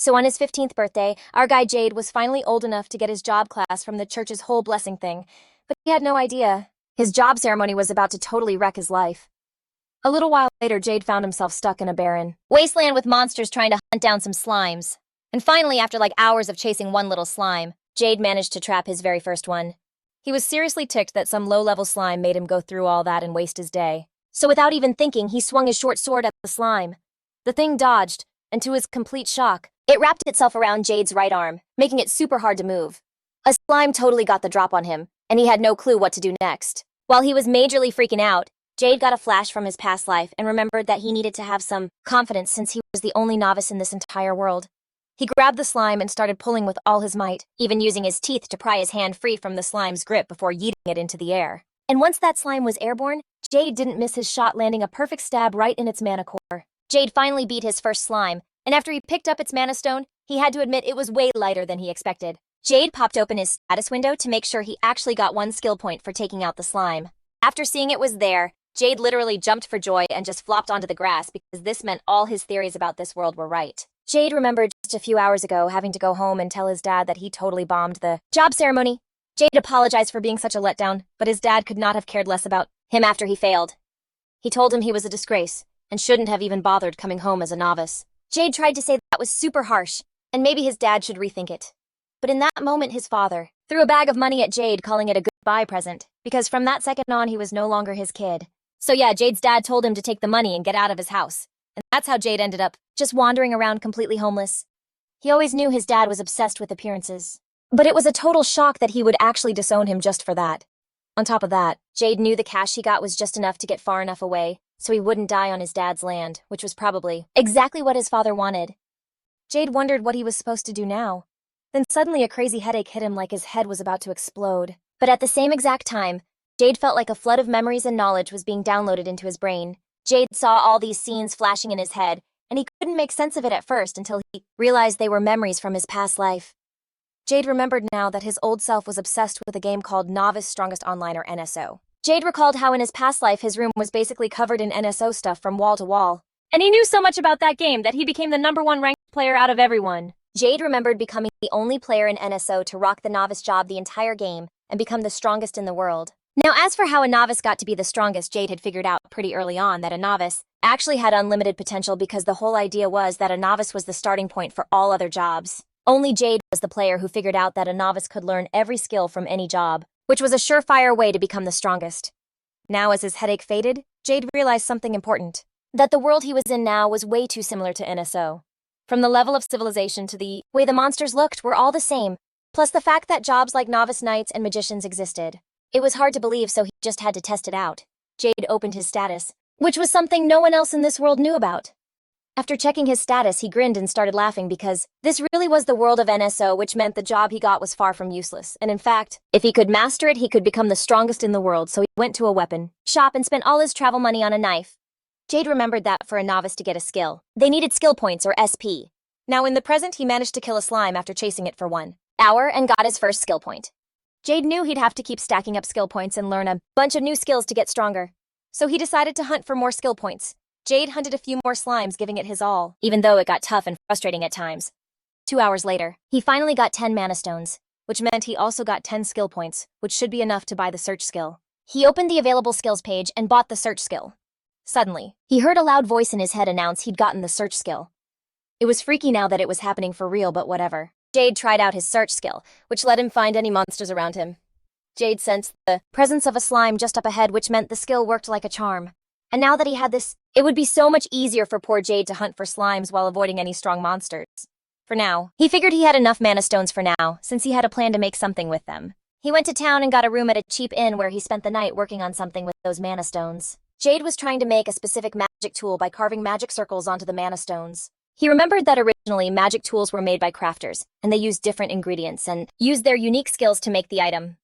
So on his 15th birthday, our guy Jade was finally old enough to get his job class from the church's whole blessing thing, but he had no idea. His job ceremony was about to totally wreck his life. A little while later, Jade found himself stuck in a barren wasteland with monsters trying to hunt down some slimes. And finally, after like hours of chasing one little slime, Jade managed to trap his very first one. He was seriously ticked that some low-level slime made him go through all that and waste his day. So without even thinking, he swung his short sword at the slime. The thing dodged, and to his complete shock, it wrapped itself around Jade's right arm, making it super hard to move. A slime totally got the drop on him, and he had no clue what to do next. While he was majorly freaking out, Jade got a flash from his past life and remembered that he needed to have some confidence since he was the only novice in this entire world. He grabbed the slime and started pulling with all his might, even using his teeth to pry his hand free from the slime's grip before yeeting it into the air. And once that slime was airborne, Jade didn't miss his shot, landing a perfect stab right in its mana core. Jade finally beat his first slime, and after he picked up its mana stone, he had to admit it was way lighter than he expected. Jade popped open his status window to make sure he actually got 1 skill point for taking out the slime. After seeing it was there, Jade literally jumped for joy and just flopped onto the grass because this meant all his theories about this world were right. Jade remembered just a few hours ago having to go home and tell his dad that he totally bombed the job ceremony. Jade apologized for being such a letdown, but his dad could not have cared less about him after he failed. He told him he was a disgrace and shouldn't have even bothered coming home as a novice. Jade tried to say that was super harsh, and maybe his dad should rethink it. But in that moment, his father threw a bag of money at Jade, calling it a goodbye present, because from that second on, he was no longer his kid. So yeah, Jade's dad told him to take the money and get out of his house. And that's how Jade ended up just wandering around completely homeless. He always knew his dad was obsessed with appearances, but it was a total shock that he would actually disown him just for that. On top of that, Jade knew the cash he got was just enough to get far enough away so he wouldn't die on his dad's land, which was probably exactly what his father wanted. Jade wondered what he was supposed to do now. Then suddenly a crazy headache hit him like his head was about to explode. But at the same exact time, Jade felt like a flood of memories and knowledge was being downloaded into his brain. Jade saw all these scenes flashing in his head, and he couldn't make sense of it at first until he realized they were memories from his past life. Jade remembered now that his old self was obsessed with a game called Novice Strongest Online, or NSO. Jade recalled how in his past life his room was basically covered in NSO stuff from wall to wall. And he knew so much about that game that he became the #1 ranked player out of everyone. Jade remembered becoming the only player in NSO to rock the novice job the entire game and become the strongest in the world. Now, as for how a novice got to be the strongest, Jade had figured out pretty early on that a novice actually had unlimited potential because the whole idea was that a novice was the starting point for all other jobs. Only Jade was the player who figured out that a novice could learn every skill from any job, which was a surefire way to become the strongest. Now, as his headache faded, Jade realized something important. That the world he was in now was way too similar to NSO. From the level of civilization to the way the monsters looked were all the same, plus the fact that jobs like novice knights and magicians existed. It was hard to believe, so he just had to test it out. Jade opened his status, which was something no one else in this world knew about. After checking his status, he grinned and started laughing because this really was the world of NSO, which meant the job he got was far from useless. And in fact, if he could master it, he could become the strongest in the world, so he went to a weapon shop and spent all his travel money on a knife. Jade remembered that for a novice to get a skill, they needed skill points, or SP. Now in the present, he managed to kill a slime after chasing it for 1 hour and got his first skill point. Jade knew he'd have to keep stacking up skill points and learn a bunch of new skills to get stronger. So he decided to hunt for more skill points. Jade hunted a few more slimes, giving it his all, even though it got tough and frustrating at times. 2 hours later, he finally got 10 mana stones, which meant he also got 10 skill points, which should be enough to buy the search skill. He opened the available skills page and bought the search skill. Suddenly, he heard a loud voice in his head announce he'd gotten the search skill. It was freaky now that it was happening for real, but whatever. Jade tried out his search skill, which let him find any monsters around him. Jade sensed the presence of a slime just up ahead, which meant the skill worked like a charm. And now that he had this, it would be so much easier for poor Jade to hunt for slimes while avoiding any strong monsters. For now, he figured he had enough mana stones for now, since he had a plan to make something with them. He went to town and got a room at a cheap inn where he spent the night working on something with those mana stones. Jade was trying to make a specific magic tool by carving magic circles onto the mana stones. He remembered that originally magic tools were made by crafters, and they used different ingredients and used their unique skills to make the item.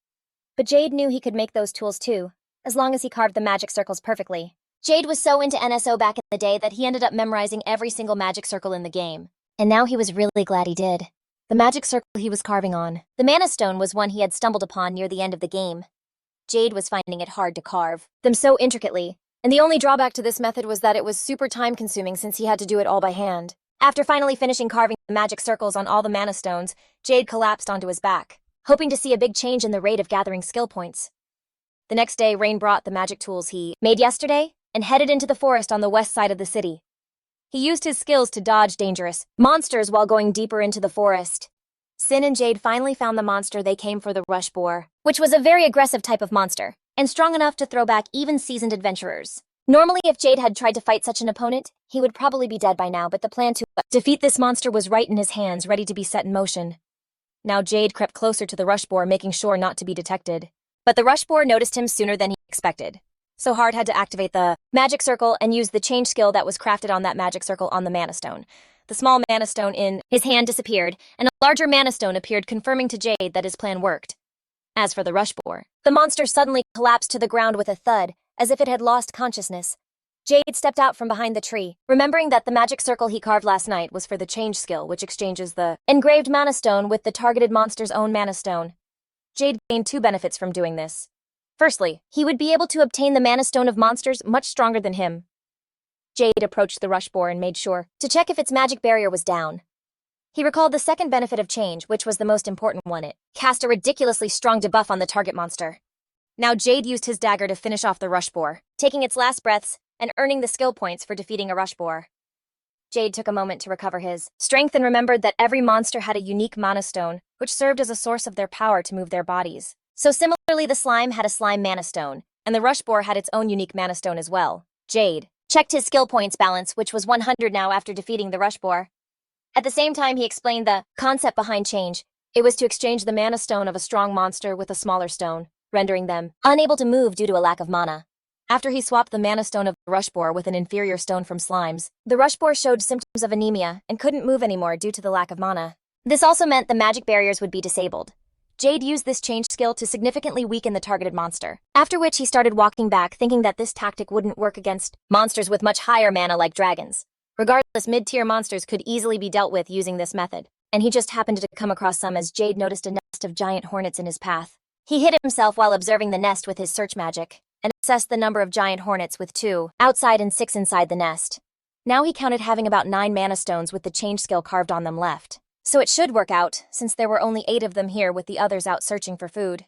But Jade knew he could make those tools too, as long as he carved the magic circles perfectly. Jade was so into NSO back in the day that he ended up memorizing every single magic circle in the game. And now he was really glad he did. The magic circle he was carving on, the mana stone, was one he had stumbled upon near the end of the game. Jade was finding it hard to carve them so intricately, and the only drawback to this method was that it was super time-consuming since he had to do it all by hand. After finally finishing carving the magic circles on all the mana stones, Jade collapsed onto his back, hoping to see a big change in the rate of gathering skill points. The next day, Rain brought the magic tools he made yesterday and headed into the forest on the west side of the city. He used his skills to dodge dangerous monsters while going deeper into the forest. Sin and Jade finally found the monster they came for, the rush boar, which was a very aggressive type of monster, and strong enough to throw back even seasoned adventurers. Normally, if Jade had tried to fight such an opponent, he would probably be dead by now, but the plan to defeat this monster was right in his hands, ready to be set in motion. Now Jade crept closer to the rush boar, making sure not to be detected. But the rush boar noticed him sooner than he expected. So Hard had to activate the magic circle and use the change skill that was crafted on that magic circle on the mana stone. The small mana stone in his hand disappeared, and a larger mana stone appeared, confirming to Jade that his plan worked. As for the rush boar, the monster suddenly collapsed to the ground with a thud, as if it had lost consciousness. Jade stepped out from behind the tree, remembering that the magic circle he carved last night was for the change skill, which exchanges the engraved mana stone with the targeted monster's own mana stone. Jade gained two benefits from doing this. Firstly, he would be able to obtain the mana stone of monsters much stronger than him. Jade approached the rush boar and made sure to check if its magic barrier was down. He recalled the second benefit of change, which was the most important one. It cast a ridiculously strong debuff on the target monster. Now Jade used his dagger to finish off the rush boar, taking its last breaths and earning the skill points for defeating a rush boar. Jade took a moment to recover his strength and remembered that every monster had a unique mana stone, which served as a source of their power to move their bodies. So similarly, the slime had a slime mana stone, and the rush boar had its own unique mana stone as well. Jade checked his skill points balance, which was 100 now after defeating the rush boar. At the same time, he explained the concept behind change. It was to exchange the mana stone of a strong monster with a smaller stone, rendering them unable to move due to a lack of mana. After he swapped the mana stone of the rush boar with an inferior stone from slimes, the rush boar showed symptoms of anemia and couldn't move anymore due to the lack of mana. This also meant the magic barriers would be disabled. Jade used this change skill to significantly weaken the targeted monster, after which he started walking back, thinking that this tactic wouldn't work against monsters with much higher mana like dragons. Regardless, mid-tier monsters could easily be dealt with using this method, and he just happened to come across some as Jade noticed a nest of giant hornets in his path. He hid himself while observing the nest with his search magic, and assessed the number of giant hornets with 2 outside and 6 inside the nest. Now he counted having about 9 mana stones with the change skill carved on them left. So it should work out, since there were only 8 of them here with the others out searching for food.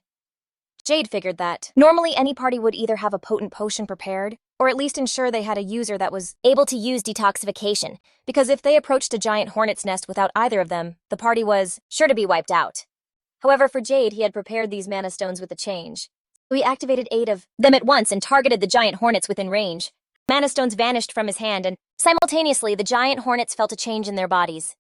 Jade figured that normally any party would either have a potent potion prepared, or at least ensure they had a user that was able to use detoxification, because if they approached a giant hornet's nest without either of them, the party was sure to be wiped out. However, for Jade, he had prepared these mana stones with the change. So he activated 8 of them at once and targeted the giant hornets within range. Mana stones vanished from his hand, and simultaneously the giant hornets felt a change in their bodies.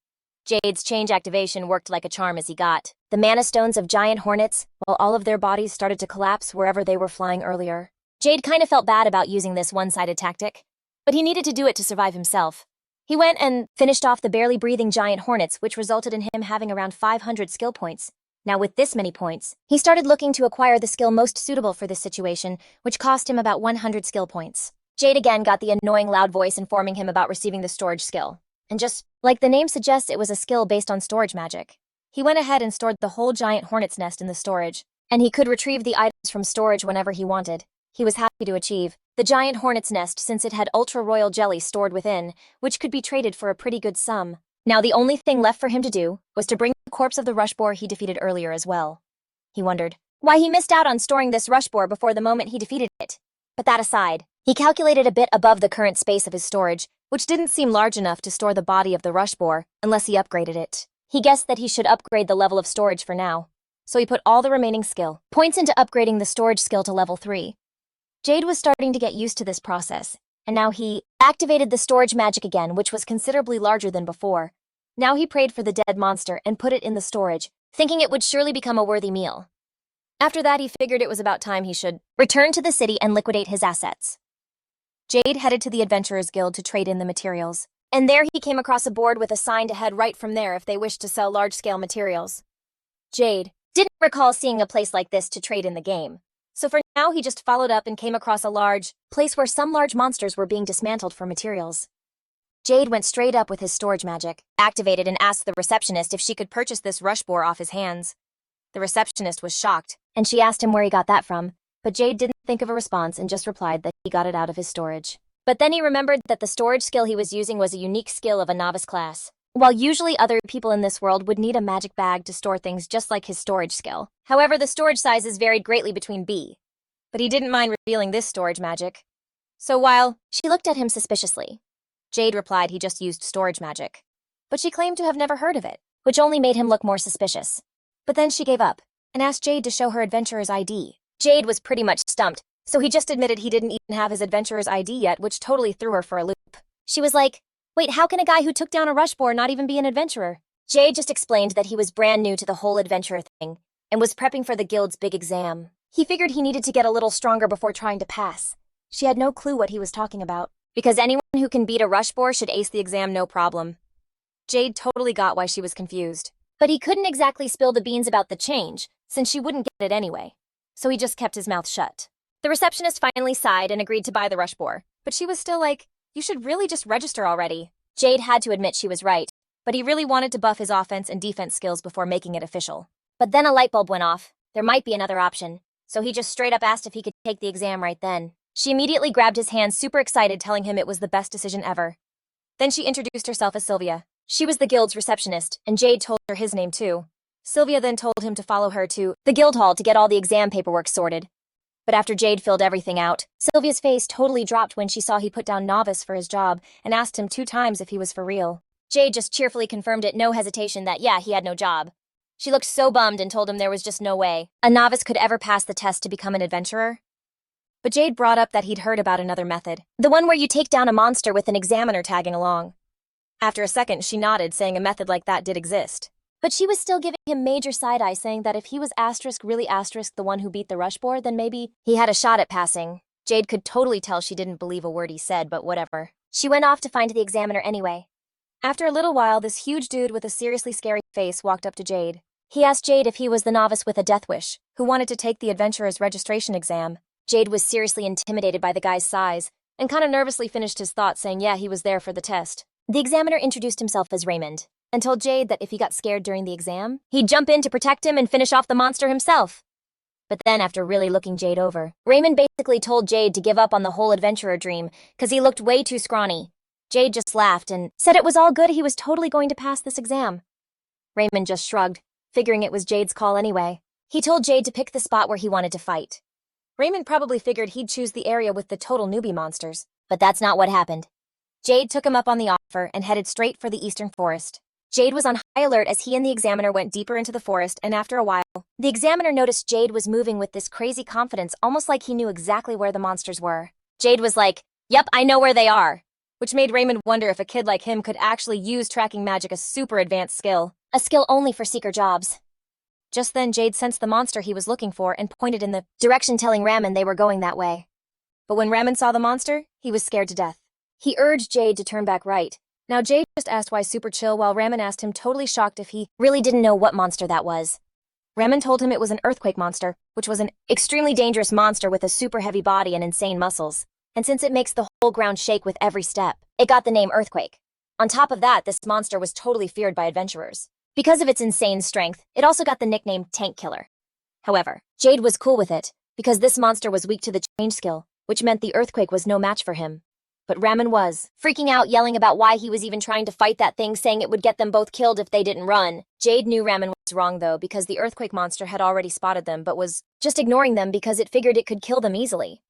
Jade's change activation worked like a charm as he got the mana stones of giant hornets, while all of their bodies started to collapse wherever they were flying earlier. Jade kind of felt bad about using this one-sided tactic, but he needed to do it to survive himself. He went and finished off the barely breathing giant hornets, which resulted in him having around 500 skill points. Now with this many points, he started looking to acquire the skill most suitable for this situation, which cost him about 100 skill points. Jade again got the annoying loud voice informing him about receiving the storage skill. And just like the name suggests, it was a skill based on storage magic. He went ahead and stored the whole giant hornet's nest in the storage, and he could retrieve the items from storage whenever he wanted. He was happy to achieve the giant hornet's nest since it had ultra-royal jelly stored within, which could be traded for a pretty good sum. Now the only thing left for him to do was to bring the corpse of the rush boar he defeated earlier as well. He wondered why he missed out on storing this rush boar before the moment he defeated it. But that aside, he calculated a bit above the current space of his storage, which didn't seem large enough to store the body of the rush boar unless he upgraded it. He guessed that he should upgrade the level of storage for now, so he put all the remaining skill points into upgrading the storage skill to level 3. Jade was starting to get used to this process, and now he activated the storage magic again, which was considerably larger than before. Now he prayed for the dead monster and put it in the storage, thinking it would surely become a worthy meal. After that, he figured it was about time he should return to the city and liquidate his assets. Jade headed to the Adventurers Guild to trade in the materials, and there he came across a board with a sign to head right from there if they wished to sell large-scale materials. Jade didn't recall seeing a place like this to trade in the game, so for now he just followed up and came across a large place where some large monsters were being dismantled for materials. Jade went straight up with his storage magic, activated, and asked the receptionist if she could purchase this rush boar off his hands. The receptionist was shocked, and she asked him where he got that from, but Jade didn't think of a response and just replied that he got it out of his storage. But then he remembered that the storage skill he was using was a unique skill of a novice class. While usually other people in this world would need a magic bag to store things just like his storage skill. However, the storage sizes varied greatly between B. But he didn't mind revealing this storage magic. So while she looked at him suspiciously, Jade replied he just used storage magic. But she claimed to have never heard of it, which only made him look more suspicious. But then she gave up and asked Jade to show her adventurer's ID. Jade was pretty much stumped, so he just admitted he didn't even have his adventurer's ID yet, which totally threw her for a loop. She was like, "Wait, how can a guy who took down a rushboar not even be an adventurer?" Jade just explained that he was brand new to the whole adventurer thing and was prepping for the guild's big exam. He figured he needed to get a little stronger before trying to pass. She had no clue what he was talking about, because anyone who can beat a rushboar should ace the exam no problem. Jade totally got why she was confused. But he couldn't exactly spill the beans about the change, since she wouldn't get it anyway. So he just kept his mouth shut. The receptionist finally sighed and agreed to buy the rushboar, but she was still like, "You should really just register already." Jade had to admit she was right, but he really wanted to buff his offense and defense skills before making it official. But then a light bulb went off. There might be another option, so he just straight up asked if he could take the exam right then. She immediately grabbed his hand, super excited, telling him it was the best decision ever. Then she introduced herself as Sylvia. She was the guild's receptionist, and Jade told her his name too. Sylvia then told him to follow her to the guild hall to get all the exam paperwork sorted. But after Jade filled everything out, Sylvia's face totally dropped when she saw he put down novice for his job and asked him 2 times if he was for real. Jade just cheerfully confirmed it, no hesitation, that yeah, he had no job. She looked so bummed and told him there was just no way a novice could ever pass the test to become an adventurer. But Jade brought up that he'd heard about another method, the one where you take down a monster with an examiner tagging along. After a second, she nodded, saying a method like that did exist. But she was still giving him major side-eye, saying that if he was really the one who beat the rushboar, then maybe he had a shot at passing. Jade could totally tell she didn't believe a word he said, but whatever. She went off to find the examiner anyway. After a little while, this huge dude with a seriously scary face walked up to Jade. He asked Jade if he was the novice with a death wish, who wanted to take the adventurer's registration exam. Jade was seriously intimidated by the guy's size, and kind of nervously finished his thought, saying yeah, he was there for the test. The examiner introduced himself as Raymond, and told Jade that if he got scared during the exam, he'd jump in to protect him and finish off the monster himself. But then, after really looking Jade over, Raymond basically told Jade to give up on the whole adventurer dream, cause he looked way too scrawny. Jade just laughed and said it was all good, he was totally going to pass this exam. Raymond just shrugged, figuring it was Jade's call anyway. He told Jade to pick the spot where he wanted to fight. Raymond probably figured he'd choose the area with the total newbie monsters, but that's not what happened. Jade took him up on the offer and headed straight for the eastern forest. Jade was on high alert as he and the examiner went deeper into the forest, and after a while, the examiner noticed Jade was moving with this crazy confidence, almost like he knew exactly where the monsters were. Jade was like, "Yep, I know where they are," which made Raymond wonder if a kid like him could actually use tracking magic, a super advanced skill, a skill only for seeker jobs. Just then, Jade sensed the monster he was looking for and pointed in the direction, telling Raymond they were going that way. But when Raymond saw the monster, he was scared to death. He urged Jade to turn back right. Now Jade just asked why super chill, while Raymond asked him, totally shocked, if he really didn't know what monster that was. Raymond told him it was an earthquake monster, which was an extremely dangerous monster with a super heavy body and insane muscles. And since it makes the whole ground shake with every step, it got the name Earthquake. On top of that, this monster was totally feared by adventurers. Because of its insane strength, it also got the nickname Tank Killer. However, Jade was cool with it, because this monster was weak to the change skill, which meant the earthquake was no match for him. But Raymond was freaking out, yelling about why he was even trying to fight that thing, saying it would get them both killed if they didn't run. Jade knew Raymond was wrong though, because the earthquake monster had already spotted them, but was just ignoring them because it figured it could kill them easily.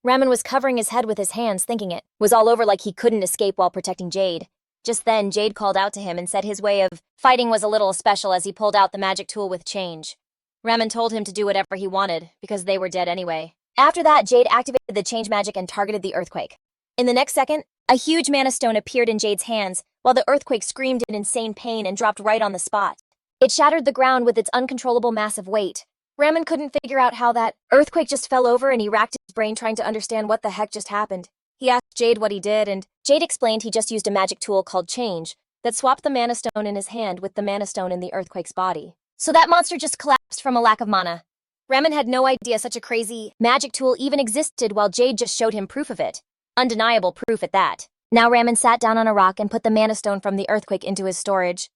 Raymond was covering his head with his hands, thinking it was all over, like he couldn't escape while protecting Jade. Just then, Jade called out to him and said his way of fighting was a little special as he pulled out the magic tool with change. Raymond told him to do whatever he wanted, because they were dead anyway. After that, Jade activated the change magic and targeted the earthquake. In the next second, a huge mana stone appeared in Jade's hands, while the earthquake screamed in insane pain and dropped right on the spot. It shattered the ground with its uncontrollable massive weight. Raymond couldn't figure out how that earthquake just fell over, and he racked his brain trying to understand what the heck just happened. He asked Jade what he did, and Jade explained he just used a magic tool called Change that swapped the mana stone in his hand with the mana stone in the earthquake's body. So that monster just collapsed from a lack of mana. Raymond had no idea such a crazy magic tool even existed, while Jade just showed him proof of it. Undeniable proof at that. Now Raymond sat down on a rock and put the mana stone from the earthquake into his storage.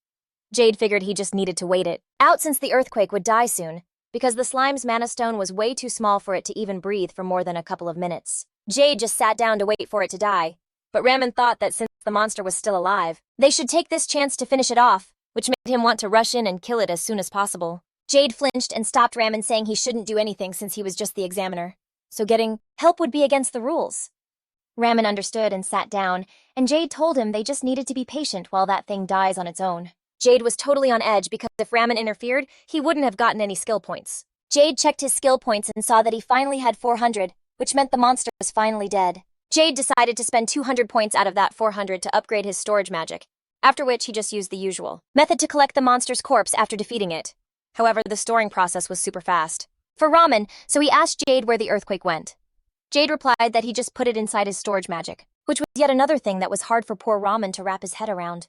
Jade figured he just needed to wait it out, since the earthquake would die soon, because the slime's mana stone was way too small for it to even breathe for more than a couple of minutes. Jade just sat down to wait for it to die. But Ramen thought that since the monster was still alive, they should take this chance to finish it off, which made him want to rush in and kill it as soon as possible. Jade flinched and stopped Ramen, saying he shouldn't do anything since he was just the examiner. So getting help would be against the rules. Ramen understood and sat down, and Jade told him they just needed to be patient while that thing dies on its own. Jade was totally on edge because if Ramen interfered, he wouldn't have gotten any skill points. Jade checked his skill points and saw that he finally had 400, which meant the monster was finally dead. Jade decided to spend 200 points out of that 400 to upgrade his storage magic, after which he just used the usual method to collect the monster's corpse after defeating it. However, the storing process was super fast for Ramen, so he asked Jade where the earthquake went. Jade replied that he just put it inside his storage magic, which was yet another thing that was hard for poor Ramen to wrap his head around.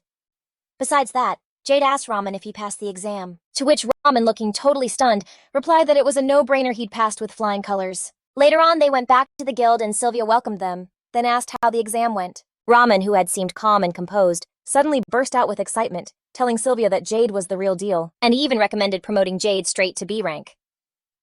Besides that, Jade asked Ramen if he passed the exam, to which Ramen, looking totally stunned, replied that it was a no-brainer he'd passed with flying colors. Later on, they went back to the guild and Sylvia welcomed them, then asked how the exam went. Ramen, who had seemed calm and composed, suddenly burst out with excitement, telling Sylvia that Jade was the real deal, and he even recommended promoting Jade straight to B rank.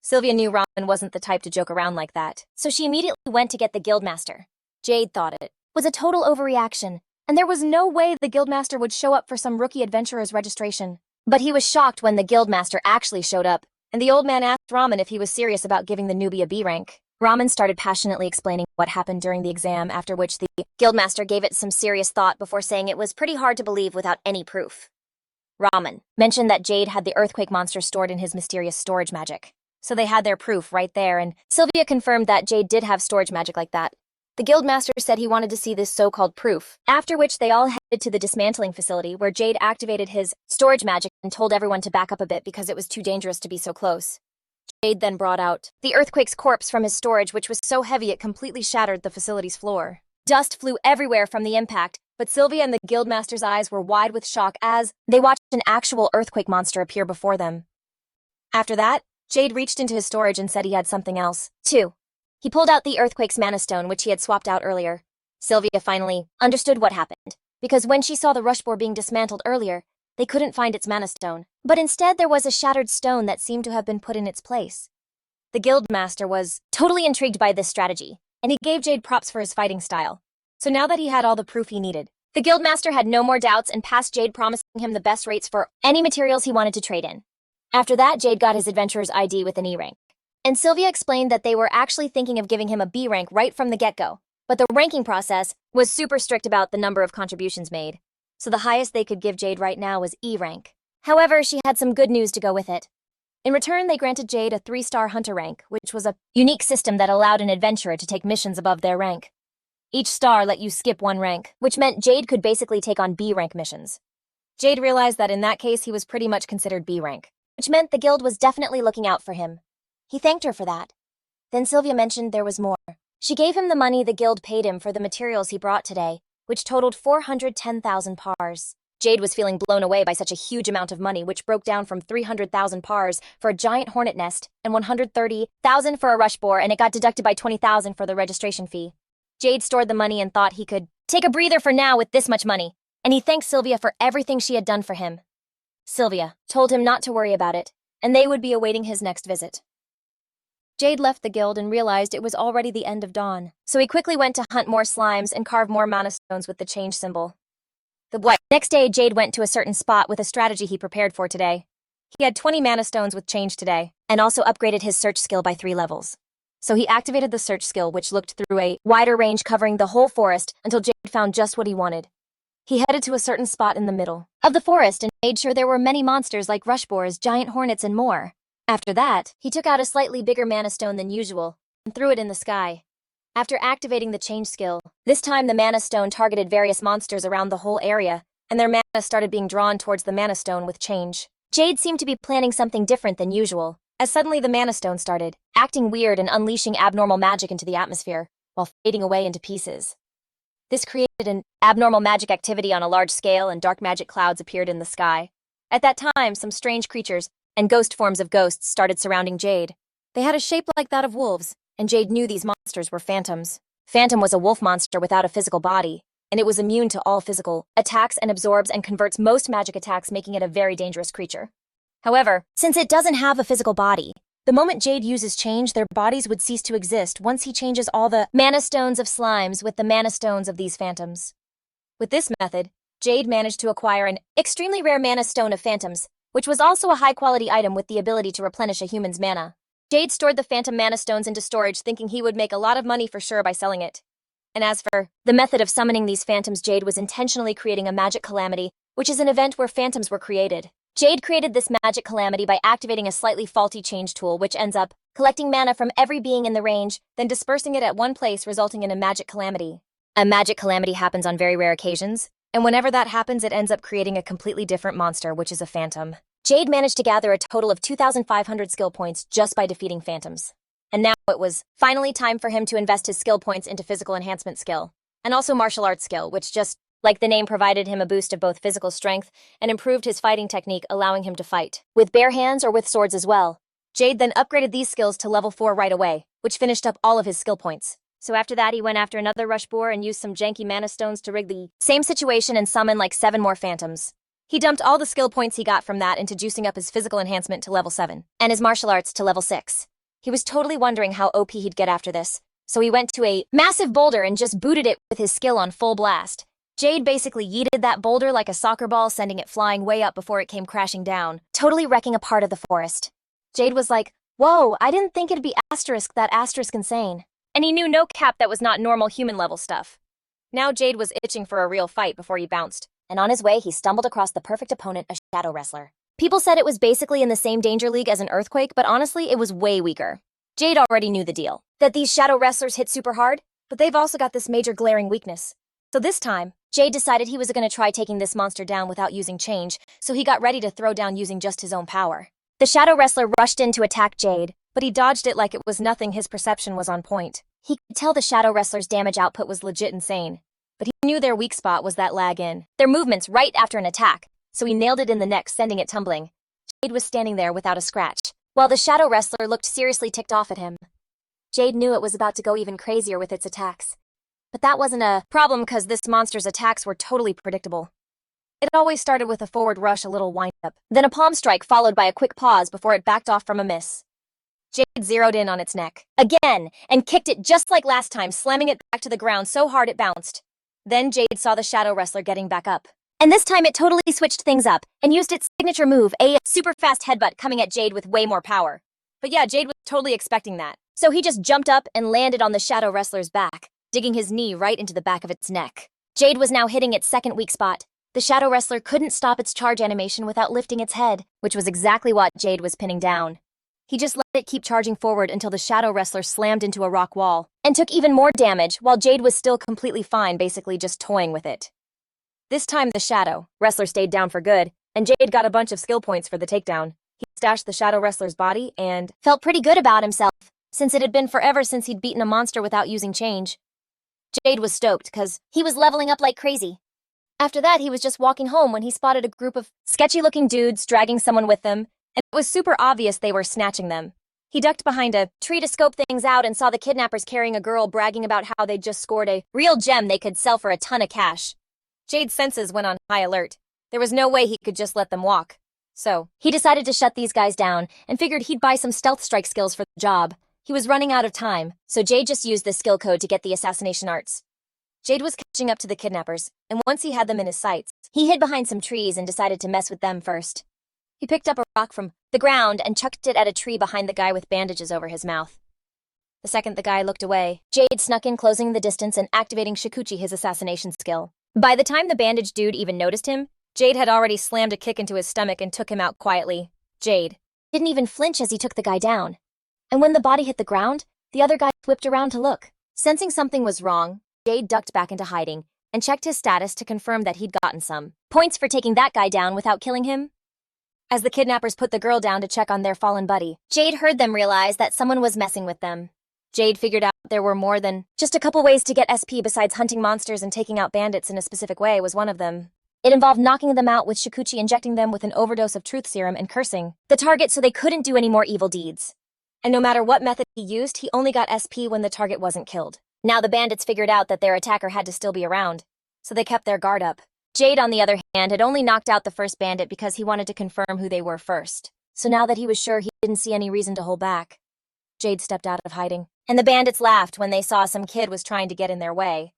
Sylvia knew Ramen wasn't the type to joke around like that, so she immediately went to get the guildmaster. Jade thought it was a total overreaction, and there was no way the guildmaster would show up for some rookie adventurer's registration. But he was shocked when the guildmaster actually showed up, and the old man asked Ramen if he was serious about giving the newbie a B rank. Ramen started passionately explaining what happened during the exam, after which the guildmaster gave it some serious thought before saying it was pretty hard to believe without any proof. Ramen mentioned that Jade had the earthquake monster stored in his mysterious storage magic. So they had their proof right there, and Sylvia confirmed that Jade did have storage magic like that. The guildmaster said he wanted to see this so-called proof, after which they all headed to the dismantling facility where Jade activated his storage magic and told everyone to back up a bit because it was too dangerous to be so close. Jade then brought out the earthquake's corpse from his storage, which was so heavy it completely shattered the facility's floor. Dust flew everywhere from the impact, but Sylvia and the guildmaster's eyes were wide with shock as they watched an actual earthquake monster appear before them. After that, Jade reached into his storage and said he had something else, too. He pulled out the earthquake's mana stone, which he had swapped out earlier. Sylvia finally understood what happened, because when she saw the rushboar being dismantled earlier, they couldn't find its mana stone, but instead there was a shattered stone that seemed to have been put in its place. The guildmaster was totally intrigued by this strategy, and he gave Jade props for his fighting style. So now that he had all the proof he needed, the guildmaster had no more doubts and passed Jade, promising him the best rates for any materials he wanted to trade in. After that, Jade got his adventurer's ID with an E rank. And Sylvia explained that they were actually thinking of giving him a B rank right from the get-go, but the ranking process was super strict about the number of contributions made, so the highest they could give Jade right now was E rank. However, she had some good news to go with it. In return, they granted Jade a 3-star hunter rank, which was a unique system that allowed an adventurer to take missions above their rank. Each star let you skip one rank, which meant Jade could basically take on B rank missions. Jade realized that in that case he was pretty much considered B rank, which meant the guild was definitely looking out for him. He thanked her for that. Then Sylvia mentioned there was more. She gave him the money the guild paid him for the materials he brought today, which totaled 410,000 pars. Jade was feeling blown away by such a huge amount of money, which broke down from 300,000 pars for a giant hornet nest and 130,000 for a rush boar, and it got deducted by 20,000 for the registration fee. Jade stored the money and thought he could take a breather for now with this much money, and he thanked Sylvia for everything she had done for him. Sylvia told him not to worry about it, and they would be awaiting his next visit. Jade left the guild and realized it was already the end of dawn, so he quickly went to hunt more slimes and carve more mana stones with the change symbol. Next day, Jade went to a certain spot with a strategy he prepared for today. He had 20 mana stones with change today, and also upgraded his search skill by 3 levels. So he activated the search skill, which looked through a wider range covering the whole forest until Jade found just what he wanted. He headed to a certain spot in the middle of the forest and made sure there were many monsters like rush boars, giant hornets, and more. After that, he took out a slightly bigger mana stone than usual and threw it in the sky. After activating the change skill, this time the mana stone targeted various monsters around the whole area, and their mana started being drawn towards the mana stone with change. Jade seemed to be planning something different than usual, as suddenly the mana stone started acting weird and unleashing abnormal magic into the atmosphere, while fading away into pieces. This created an abnormal magic activity on a large scale, and dark magic clouds appeared in the sky. At that time, some strange creatures and ghost forms of ghosts started surrounding Jade. They had a shape like that of wolves, and Jade knew these monsters were phantoms. Phantom was a wolf monster without a physical body, and it was immune to all physical attacks and absorbs and converts most magic attacks, making it a very dangerous creature. However, since it doesn't have a physical body, The moment Jade uses change, their bodies would cease to exist once he changes all the mana stones of slimes with the mana stones of these phantoms. With this method, Jade managed to acquire an extremely rare mana stone of phantoms, which was also a high-quality item with the ability to replenish a human's mana. Jade stored the phantom mana stones into storage, thinking he would make a lot of money for sure by selling it. And as for the method of summoning these phantoms, Jade was intentionally creating a magic calamity, which is an event where phantoms were created. Jade created this magic calamity by activating a slightly faulty change tool, which ends up collecting mana from every being in the range, then dispersing it at one place, resulting in a magic calamity. A magic calamity happens on very rare occasions, and whenever that happens, it ends up creating a completely different monster, which is a phantom. Jade managed to gather a total of 2,500 skill points just by defeating phantoms. And now it was finally time for him to invest his skill points into physical enhancement skill, and also martial arts skill, which just, like the name, provided him a boost of both physical strength and improved his fighting technique, allowing him to fight with bare hands or with swords as well. Jade then upgraded these skills to level 4 right away, which finished up all of his skill points. So after that, he went after another rush boar and used some janky mana stones to rig the same situation and summon like 7 more phantoms. He dumped all the skill points he got from that into juicing up his physical enhancement to level 7 and his martial arts to level 6. He was totally wondering how OP he'd get after this, so he went to a massive boulder and just booted it with his skill on full blast. Jade basically yeeted that boulder like a soccer ball, sending it flying way up before it came crashing down, totally wrecking a part of the forest. Jade was like, "Whoa, I didn't think it'd be that asterisk insane." And he knew no cap that was not normal human level stuff. Now Jade was itching for a real fight before he bounced, and on his way he stumbled across the perfect opponent, a shadow wrestler. People said it was basically in the same danger league as an earthquake, but honestly it was way weaker. Jade already knew the deal, that these shadow wrestlers hit super hard, but they've also got this major glaring weakness. So this time, Jade decided he was going to try taking this monster down without using change, so he got ready to throw down using just his own power. The shadow wrestler rushed in to attack Jade, but he dodged it like it was nothing. His perception was on point. He could tell the shadow wrestler's damage output was legit insane, but he knew their weak spot was that lag in their movements right after an attack, so he nailed it in the neck, sending it tumbling. Jade was standing there without a scratch, while the shadow wrestler looked seriously ticked off at him. Jade knew it was about to go even crazier with its attacks. But that wasn't a problem because this monster's attacks were totally predictable. It always started with a forward rush, a little wind-up, then a palm strike followed by a quick pause before it backed off from a miss. Jade zeroed in on its neck, again, and kicked it just like last time, slamming it back to the ground so hard it bounced. Then Jade saw the shadow wrestler getting back up. And this time it totally switched things up and used its signature move, a super fast headbutt, coming at Jade with way more power. But yeah, Jade was totally expecting that. So he just jumped up and landed on the shadow wrestler's back, digging his knee right into the back of its neck. Jade was now hitting its second weak spot. The shadow wrestler couldn't stop its charge animation without lifting its head, which was exactly what Jade was pinning down. He just let it keep charging forward until the shadow wrestler slammed into a rock wall and took even more damage while Jade was still completely fine, basically just toying with it. This time the shadow wrestler stayed down for good, and Jade got a bunch of skill points for the takedown. He stashed the shadow wrestler's body and felt pretty good about himself, since it had been forever since he'd beaten a monster without using change. Jade was stoked because he was leveling up like crazy. After that, he was just walking home when he spotted a group of sketchy-looking dudes dragging someone with them, and it was super obvious they were snatching them. He ducked behind a tree to scope things out and saw the kidnappers carrying a girl, bragging about how they'd just scored a real gem they could sell for a ton of cash. Jade's senses went on high alert. There was no way he could just let them walk. So, he decided to shut these guys down and figured he'd buy some stealth strike skills for the job. He was running out of time, so Jade just used the skill code to get the assassination arts. Jade was catching up to the kidnappers, and once he had them in his sights, he hid behind some trees and decided to mess with them first. He picked up a rock from the ground and chucked it at a tree behind the guy with bandages over his mouth. The second the guy looked away, Jade snuck in, closing the distance and activating Shikuchi, his assassination skill. By the time the bandaged dude even noticed him, Jade had already slammed a kick into his stomach and took him out quietly. Jade didn't even flinch as he took the guy down. And when the body hit the ground, the other guy whipped around to look. Sensing something was wrong, Jade ducked back into hiding and checked his status to confirm that he'd gotten some points for taking that guy down without killing him. As the kidnappers put the girl down to check on their fallen buddy, Jade heard them realize that someone was messing with them. Jade figured out there were more than just a couple ways to get SP besides hunting monsters, and taking out bandits in a specific way was one of them. It involved knocking them out with Shikuchi, injecting them with an overdose of truth serum, and cursing the target so they couldn't do any more evil deeds. And no matter what method he used, he only got SP when the target wasn't killed. Now the bandits figured out that their attacker had to still be around, so they kept their guard up. Jade, on the other hand, had only knocked out the first bandit because he wanted to confirm who they were first. So now that he was sure, he didn't see any reason to hold back. Jade stepped out of hiding, and the bandits laughed when they saw some kid was trying to get in their way.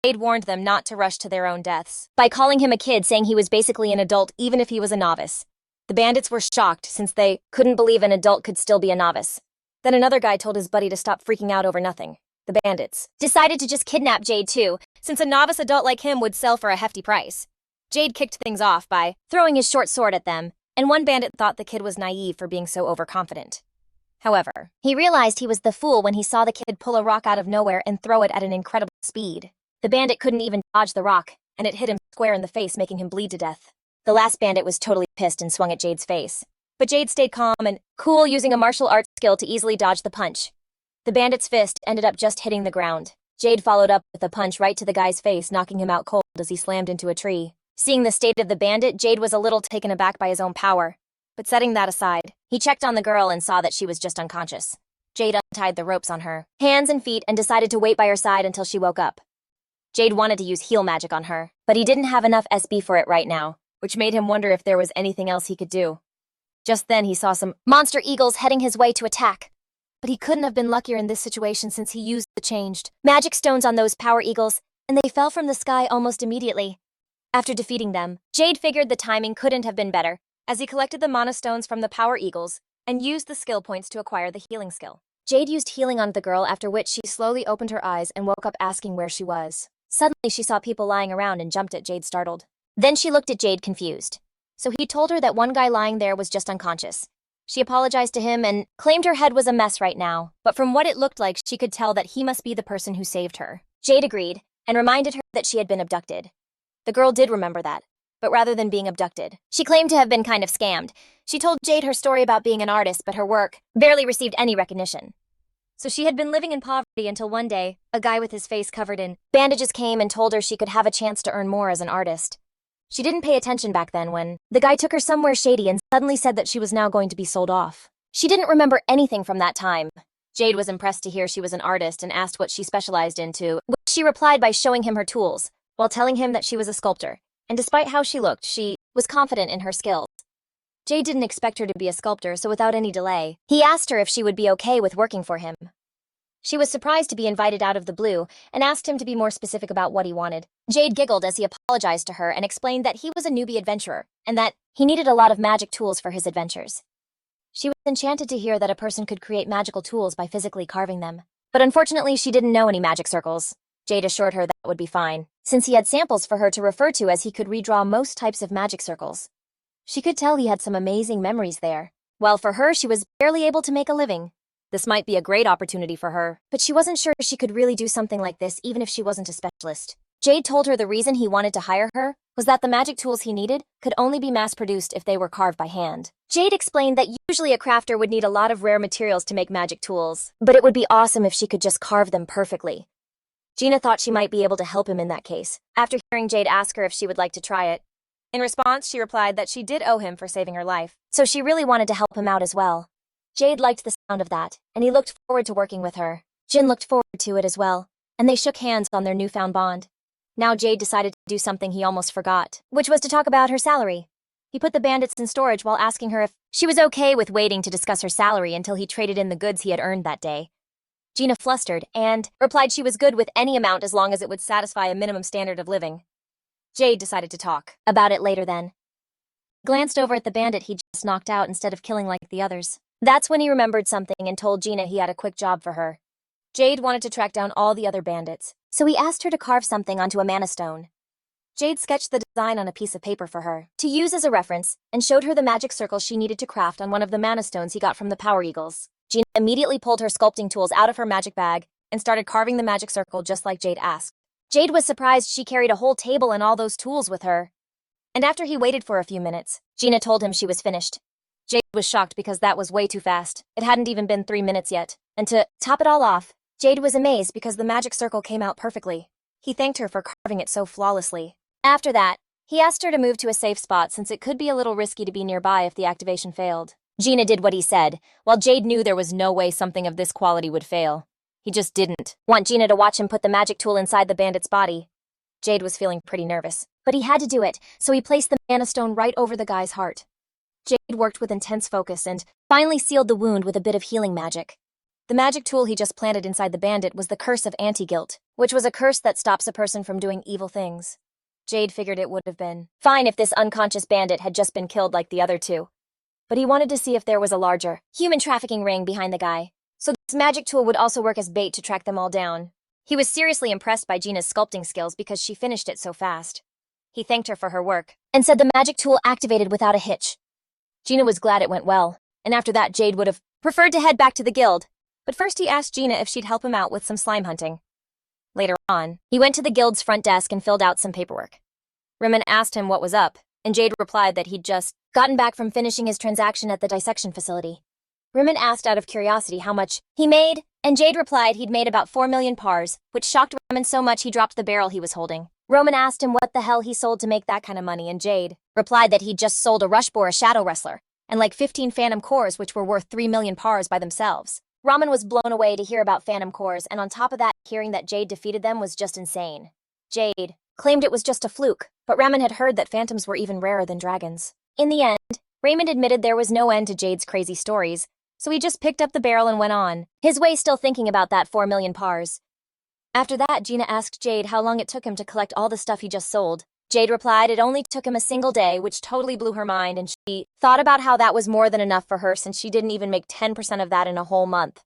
Jade warned them not to rush to their own deaths by calling him a kid, saying he was basically an adult even if he was a novice. The bandits were shocked since they couldn't believe an adult could still be a novice. Then another guy told his buddy to stop freaking out over nothing. The bandits decided to just kidnap Jade too, since a novice adult like him would sell for a hefty price. Jade kicked things off by throwing his short sword at them, and one bandit thought the kid was naive for being so overconfident. However, he realized he was the fool when he saw the kid pull a rock out of nowhere and throw it at an incredible speed. The bandit couldn't even dodge the rock, and it hit him square in the face, making him bleed to death. The last bandit was totally pissed and swung at Jade's face. But Jade stayed calm and cool, using a martial arts skill to easily dodge the punch. The bandit's fist ended up just hitting the ground. Jade followed up with a punch right to the guy's face, knocking him out cold as he slammed into a tree. Seeing the state of the bandit, Jade was a little taken aback by his own power. But setting that aside, he checked on the girl and saw that she was just unconscious. Jade untied the ropes on her hands and feet and decided to wait by her side until she woke up. Jade wanted to use heal magic on her, but he didn't have enough SB for it right now, which made him wonder if there was anything else he could do. Just then he saw some monster eagles heading his way to attack. But he couldn't have been luckier in this situation since he used the changed magic stones on those power eagles, and they fell from the sky almost immediately. After defeating them, Jade figured the timing couldn't have been better, as he collected the mana stones from the power eagles and used the skill points to acquire the healing skill. Jade used healing on the girl, after which she slowly opened her eyes and woke up asking where she was. Suddenly she saw people lying around and jumped at Jade, startled. Then she looked at Jade confused. So he told her that one guy lying there was just unconscious. She apologized to him and claimed her head was a mess right now, but from what it looked like, she could tell that he must be the person who saved her. Jade agreed and reminded her that she had been abducted. The girl did remember that, but rather than being abducted, she claimed to have been kind of scammed. She told Jade her story about being an artist, but her work barely received any recognition. So she had been living in poverty until one day, a guy with his face covered in bandages came and told her she could have a chance to earn more as an artist. She didn't pay attention back then when the guy took her somewhere shady and suddenly said that she was now going to be sold off. She didn't remember anything from that time. Jade was impressed to hear she was an artist and asked what she specialized into, which she replied by showing him her tools, while telling him that she was a sculptor. And despite how she looked, she was confident in her skills. Jade didn't expect her to be a sculptor, so without any delay, he asked her if she would be okay with working for him. She was surprised to be invited out of the blue and asked him to be more specific about what he wanted. Jade giggled as he apologized to her and explained that he was a newbie adventurer and that he needed a lot of magic tools for his adventures. She was enchanted to hear that a person could create magical tools by physically carving them. But unfortunately, she didn't know any magic circles. Jade assured her that would be fine, since he had samples for her to refer to, as he could redraw most types of magic circles. She could tell he had some amazing memories there, while for her she was barely able to make a living. This might be a great opportunity for her, but she wasn't sure she could really do something like this even if she wasn't a specialist. Jade told her the reason he wanted to hire her was that the magic tools he needed could only be mass-produced if they were carved by hand. Jade explained that usually a crafter would need a lot of rare materials to make magic tools, but it would be awesome if she could just carve them perfectly. Gina thought she might be able to help him in that case, after hearing Jade ask her if she would like to try it. In response, she replied that she did owe him for saving her life, so she really wanted to help him out as well. Jade liked the sound of that, and he looked forward to working with her. Jin looked forward to it as well, and they shook hands on their newfound bond. Now Jade decided to do something he almost forgot, which was to talk about her salary. He put the bandits in storage while asking her if she was okay with waiting to discuss her salary until he traded in the goods he had earned that day. Gina flustered and replied she was good with any amount as long as it would satisfy a minimum standard of living. Jade decided to talk about it later then. Glanced over at the bandit he just knocked out instead of killing like the others. That's when he remembered something and told Gina he had a quick job for her. Jade wanted to track down all the other bandits, so he asked her to carve something onto a mana stone. Jade sketched the design on a piece of paper for her to use as a reference and showed her the magic circle she needed to craft on one of the mana stones he got from the Power Eagles. Gina immediately pulled her sculpting tools out of her magic bag and started carving the magic circle just like Jade asked. Jade was surprised she carried a whole table and all those tools with her. And after he waited for a few minutes, Gina told him she was finished. Jade was shocked because that was way too fast. It hadn't even been 3 minutes yet. And to top it all off, Jade was amazed because the magic circle came out perfectly. He thanked her for carving it so flawlessly. After that, he asked her to move to a safe spot since it could be a little risky to be nearby if the activation failed. Gina did what he said, while Jade knew there was no way something of this quality would fail. He just didn't want Gina to watch him put the magic tool inside the bandit's body. Jade was feeling pretty nervous, but he had to do it, so he placed the mana stone right over the guy's heart. Jade worked with intense focus and finally sealed the wound with a bit of healing magic. The magic tool he just planted inside the bandit was the curse of anti-guilt, which was a curse that stops a person from doing evil things. Jade figured it would have been fine if this unconscious bandit had just been killed like the other two. But he wanted to see if there was a larger human trafficking ring behind the guy, so this magic tool would also work as bait to track them all down. He was seriously impressed by Gina's sculpting skills because she finished it so fast. He thanked her for her work and said the magic tool activated without a hitch. Gina was glad it went well, and after that Jade would have preferred to head back to the guild. But first he asked Gina if she'd help him out with some slime hunting. Later on, he went to the guild's front desk and filled out some paperwork. Rimmon asked him what was up, and Jade replied that he'd just gotten back from finishing his transaction at the dissection facility. Rimmon asked out of curiosity how much he made, and Jade replied he'd made about 4 million pars, which shocked Rimmon so much he dropped the barrel he was holding. Roman asked him what the hell he sold to make that kind of money, and Jade replied that he'd just sold a Rushbore, a Shadow Wrestler, and like 15 Phantom Cores, which were worth 3 million pars by themselves. Ramen was blown away to hear about Phantom Cores, and on top of that, hearing that Jade defeated them was just insane. Jade claimed it was just a fluke, but Ramen had heard that phantoms were even rarer than dragons. In the end, Raymond admitted there was no end to Jade's crazy stories, so he just picked up the barrel and went on, his way still thinking about that 4 million pars. After that, Gina asked Jade how long it took him to collect all the stuff he just sold. Jade replied it only took him a single day, which totally blew her mind, and she thought about how that was more than enough for her since she didn't even make 10% of that in a whole month.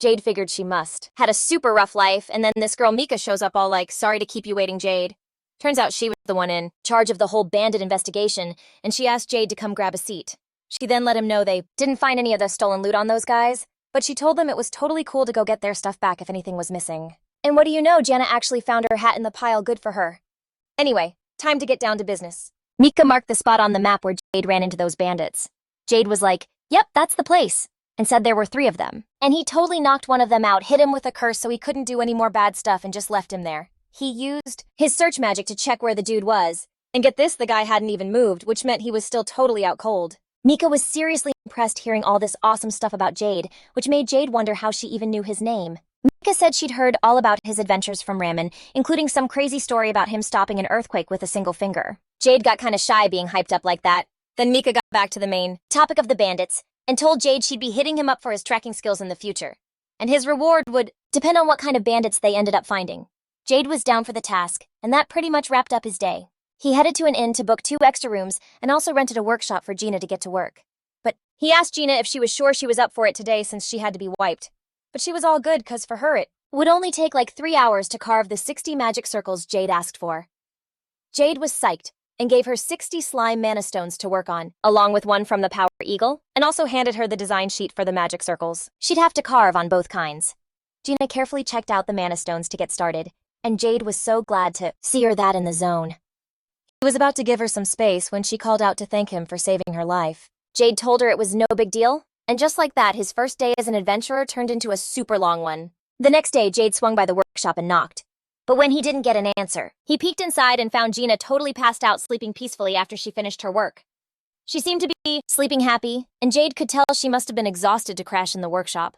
Jade figured she must had a super rough life, and then this girl Mika shows up all like, sorry to keep you waiting, Jade. Turns out she was the one in charge of the whole bandit investigation, and she asked Jade to come grab a seat. She then let him know they didn't find any of the stolen loot on those guys, but she told them it was totally cool to go get their stuff back if anything was missing. And what do you know, Jana actually found her hat in the pile, good for her. Anyway, time to get down to business. Mika marked the spot on the map where Jade ran into those bandits. Jade was like, yep, that's the place, and said there were 3 of them. And he totally knocked one of them out, hit him with a curse so he couldn't do any more bad stuff, and just left him there. He used his search magic to check where the dude was. And get this, the guy hadn't even moved, which meant he was still totally out cold. Mika was seriously impressed hearing all this awesome stuff about Jade, which made Jade wonder how she even knew his name. Mika said she'd heard all about his adventures from Ramen, including some crazy story about him stopping an earthquake with a single finger. Jade got kinda shy being hyped up like that. Then Mika got back to the main topic of the bandits, and told Jade she'd be hitting him up for his tracking skills in the future. And his reward would depend on what kind of bandits they ended up finding. Jade was down for the task, and that pretty much wrapped up his day. He headed to an inn to book 2 extra rooms and also rented a workshop for Gina to get to work. But he asked Gina if she was sure she was up for it today since she had to be wiped. But she was all good cause for her it would only take like 3 hours to carve the 60 magic circles Jade asked for. Jade was psyched and gave her 60 slime mana stones to work on, along with one from the Power Eagle, and also handed her the design sheet for the magic circles. She'd have to carve on both kinds. Gina carefully checked out the mana stones to get started, and Jade was so glad to see her that in the zone. He was about to give her some space when she called out to thank him for saving her life. Jade told her it was no big deal, and just like that, his first day as an adventurer turned into a super long one. The next day, Jade swung by the workshop and knocked. But when he didn't get an answer, he peeked inside and found Gina totally passed out sleeping peacefully after she finished her work. She seemed to be sleeping happy, and Jade could tell she must have been exhausted to crash in the workshop.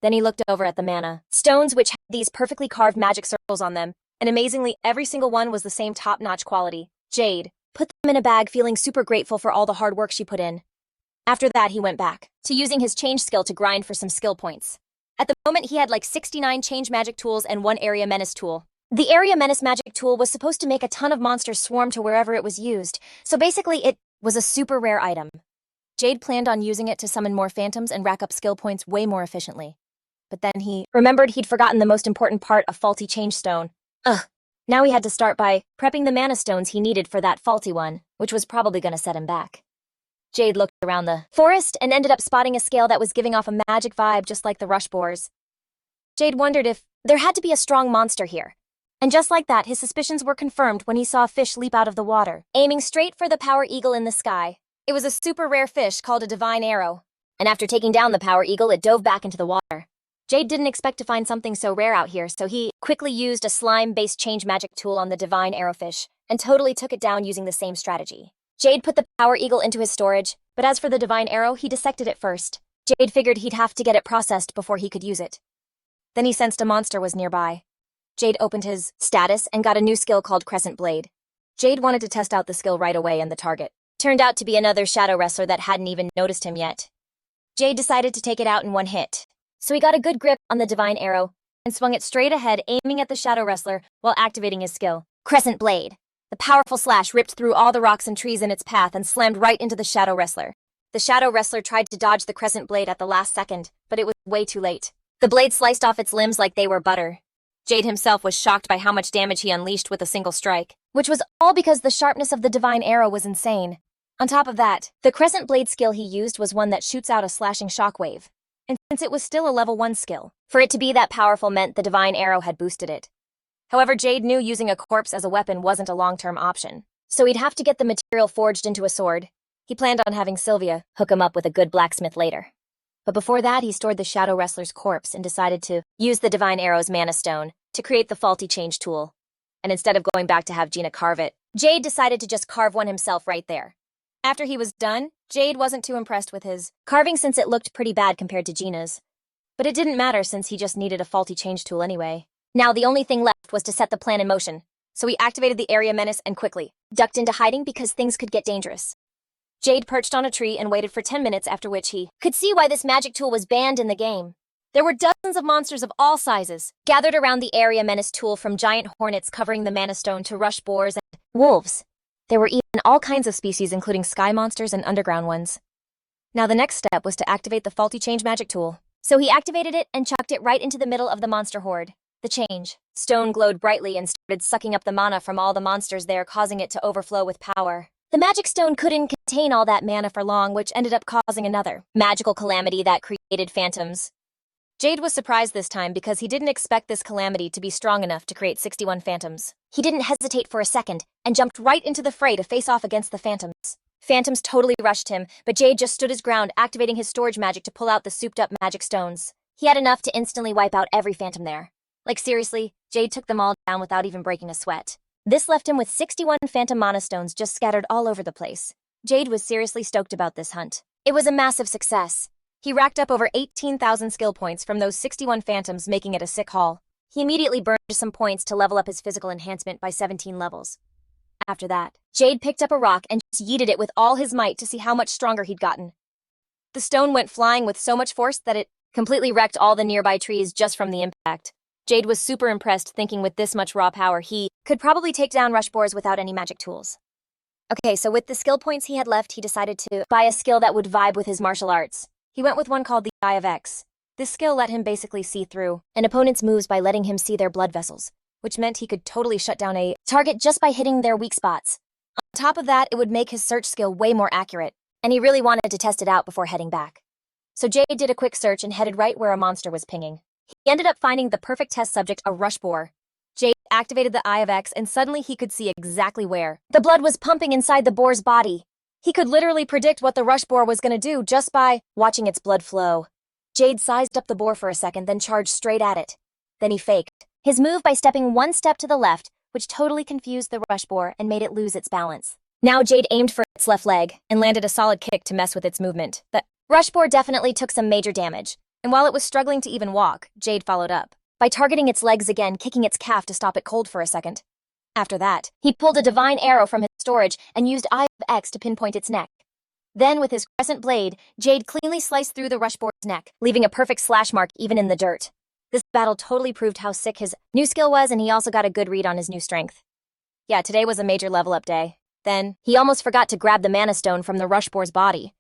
Then he looked over at the mana stones, which had these perfectly carved magic circles on them, and amazingly, every single one was the same top-notch quality. Jade put them in a bag, feeling super grateful for all the hard work she put in. After that, he went back to using his change skill to grind for some skill points. At the moment, he had like 69 change magic tools and 1 area menace tool. The area menace magic tool was supposed to make a ton of monsters swarm to wherever it was used, so basically it was a super rare item. Jade planned on using it to summon more phantoms and rack up skill points way more efficiently. But then he remembered he'd forgotten the most important part, a faulty change stone. Now he had to start by prepping the mana stones he needed for that faulty one, which was probably going to set him back. Jade looked around the forest and ended up spotting a scale that was giving off a magic vibe just like the rush boars. Jade wondered if there had to be a strong monster here. And just like that, his suspicions were confirmed when he saw a fish leap out of the water, aiming straight for the Power Eagle in the sky. It was a super rare fish called a divine arrow, and after taking down the Power Eagle, it dove back into the water. Jade didn't expect to find something so rare out here, so he quickly used a slime-based change magic tool on the divine arrowfish and totally took it down using the same strategy. Jade put the Power Eagle into his storage, but as for the divine arrow, he dissected it first. Jade figured he'd have to get it processed before he could use it. Then he sensed a monster was nearby. Jade opened his status and got a new skill called Crescent Blade. Jade wanted to test out the skill right away and the target turned out to be another shadow wrestler that hadn't even noticed him yet. Jade decided to take it out in one hit. So he got a good grip on the divine arrow and swung it straight ahead, aiming at the shadow wrestler while activating his skill, Crescent Blade. The powerful slash ripped through all the rocks and trees in its path and slammed right into the shadow wrestler. The shadow wrestler tried to dodge the crescent blade at the last second, but it was way too late. The blade sliced off its limbs like they were butter. Jade himself was shocked by how much damage he unleashed with a single strike, which was all because the sharpness of the divine arrow was insane. On top of that, the crescent blade skill he used was one that shoots out a slashing shockwave. And since it was still a level 1 skill, for it to be that powerful meant the divine arrow had boosted it. However, Jade knew using a corpse as a weapon wasn't a long-term option, so he'd have to get the material forged into a sword. He planned on having Sylvia hook him up with a good blacksmith later. But before that, he stored the shadow wrestler's corpse and decided to use the divine arrow's mana stone to create the faulty change tool. And instead of going back to have Gina carve it, Jade decided to just carve one himself right there. After he was done, Jade wasn't too impressed with his carving since it looked pretty bad compared to Gina's. But it didn't matter since he just needed a faulty change tool anyway. Now the only thing left was to set the plan in motion, so he activated the area menace and quickly ducked into hiding because things could get dangerous. Jade perched on a tree and waited for 10 minutes, after which he could see why this magic tool was banned in the game. There were dozens of monsters of all sizes gathered around the area menace tool, from giant hornets covering the mana stone to rush boars and wolves. There were even all kinds of species, including sky monsters and underground ones. Now the next step was to activate the faulty change magic tool. So he activated it and chucked it right into the middle of the monster horde. The change stone glowed brightly and started sucking up the mana from all the monsters there, causing it to overflow with power. The magic stone couldn't contain all that mana for long, which ended up causing another magical calamity that created phantoms. Jade was surprised this time because he didn't expect this calamity to be strong enough to create 61 phantoms. He didn't hesitate for a second and jumped right into the fray to face off against the phantoms. Phantoms totally rushed him, but Jade just stood his ground, activating his storage magic to pull out the souped-up magic stones. He had enough to instantly wipe out every phantom there. Like seriously, Jade took them all down without even breaking a sweat. This left him with 61 phantom mana stones just scattered all over the place. Jade was seriously stoked about this hunt. It was a massive success. He racked up over 18,000 skill points from those 61 phantoms, making it a sick haul. He immediately burned some points to level up his physical enhancement by 17 levels. After that, Jade picked up a rock and just yeeted it with all his might to see how much stronger he'd gotten. The stone went flying with so much force that it completely wrecked all the nearby trees just from the impact. Jade was super impressed, thinking with this much raw power he could probably take down rush boars without any magic tools. Okay, so with the skill points he had left, he decided to buy a skill that would vibe with his martial arts. He went with one called the Eye of X. This skill let him basically see through an opponent's moves by letting him see their blood vessels, which meant he could totally shut down a target just by hitting their weak spots. On top of that, it would make his search skill way more accurate, and he really wanted to test it out before heading back. So Jade did a quick search and headed right where a monster was pinging. He ended up finding the perfect test subject, a rush boar. Jade activated the Eye of X, and suddenly he could see exactly where the blood was pumping inside the boar's body. He could literally predict what the rush boar was going to do just by watching its blood flow. Jade sized up the boar for a second, then charged straight at it. Then he faked his move by stepping one step to the left, which totally confused the rush boar and made it lose its balance. Now Jade aimed for its left leg and landed a solid kick to mess with its movement. The rush boar definitely took some major damage, and while it was struggling to even walk, Jade followed up by targeting its legs again, kicking its calf to stop it cold for a second. After that, he pulled a divine arrow from his storage and used Eye of X to pinpoint its neck. Then, with his crescent blade, Jade cleanly sliced through the rush boar's neck, leaving a perfect slash mark even in the dirt. This battle totally proved how sick his new skill was, and he also got a good read on his new strength. Yeah, today was a major level up day. Then, he almost forgot to grab the mana stone from the rush boar's body.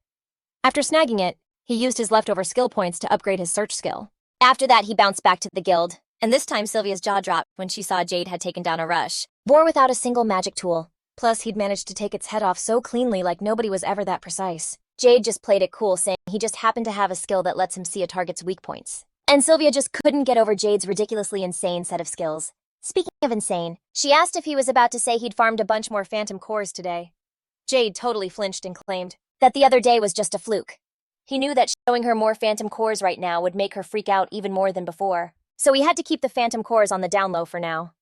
After snagging it, he used his leftover skill points to upgrade his search skill. After that, he bounced back to the guild, and this time Sylvia's jaw dropped when she saw Jade had taken down a rush boar without a single magic tool. Plus, he'd managed to take its head off so cleanly, like nobody was ever that precise. Jade just played it cool, saying he just happened to have a skill that lets him see a target's weak points. And Sylvia just couldn't get over Jade's ridiculously insane set of skills. Speaking of insane, she asked if he was about to say he'd farmed a bunch more phantom cores today. Jade totally flinched and claimed that the other day was just a fluke. He knew that showing her more phantom cores right now would make her freak out even more than before, so he had to keep the phantom cores on the down low for now.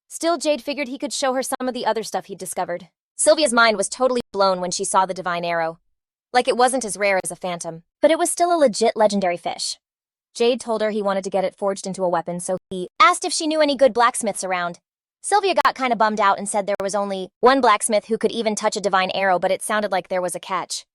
Still, Jade figured he could show her some of the other stuff he'd discovered. Sylvia's mind was totally blown when she saw the divine arrow. Like, it wasn't as rare as a phantom, but it was still a legit legendary fish. Jade told her he wanted to get it forged into a weapon, so he asked if she knew any good blacksmiths around. Sylvia got kinda bummed out and said there was only one blacksmith who could even touch a divine arrow, but it sounded like there was a catch.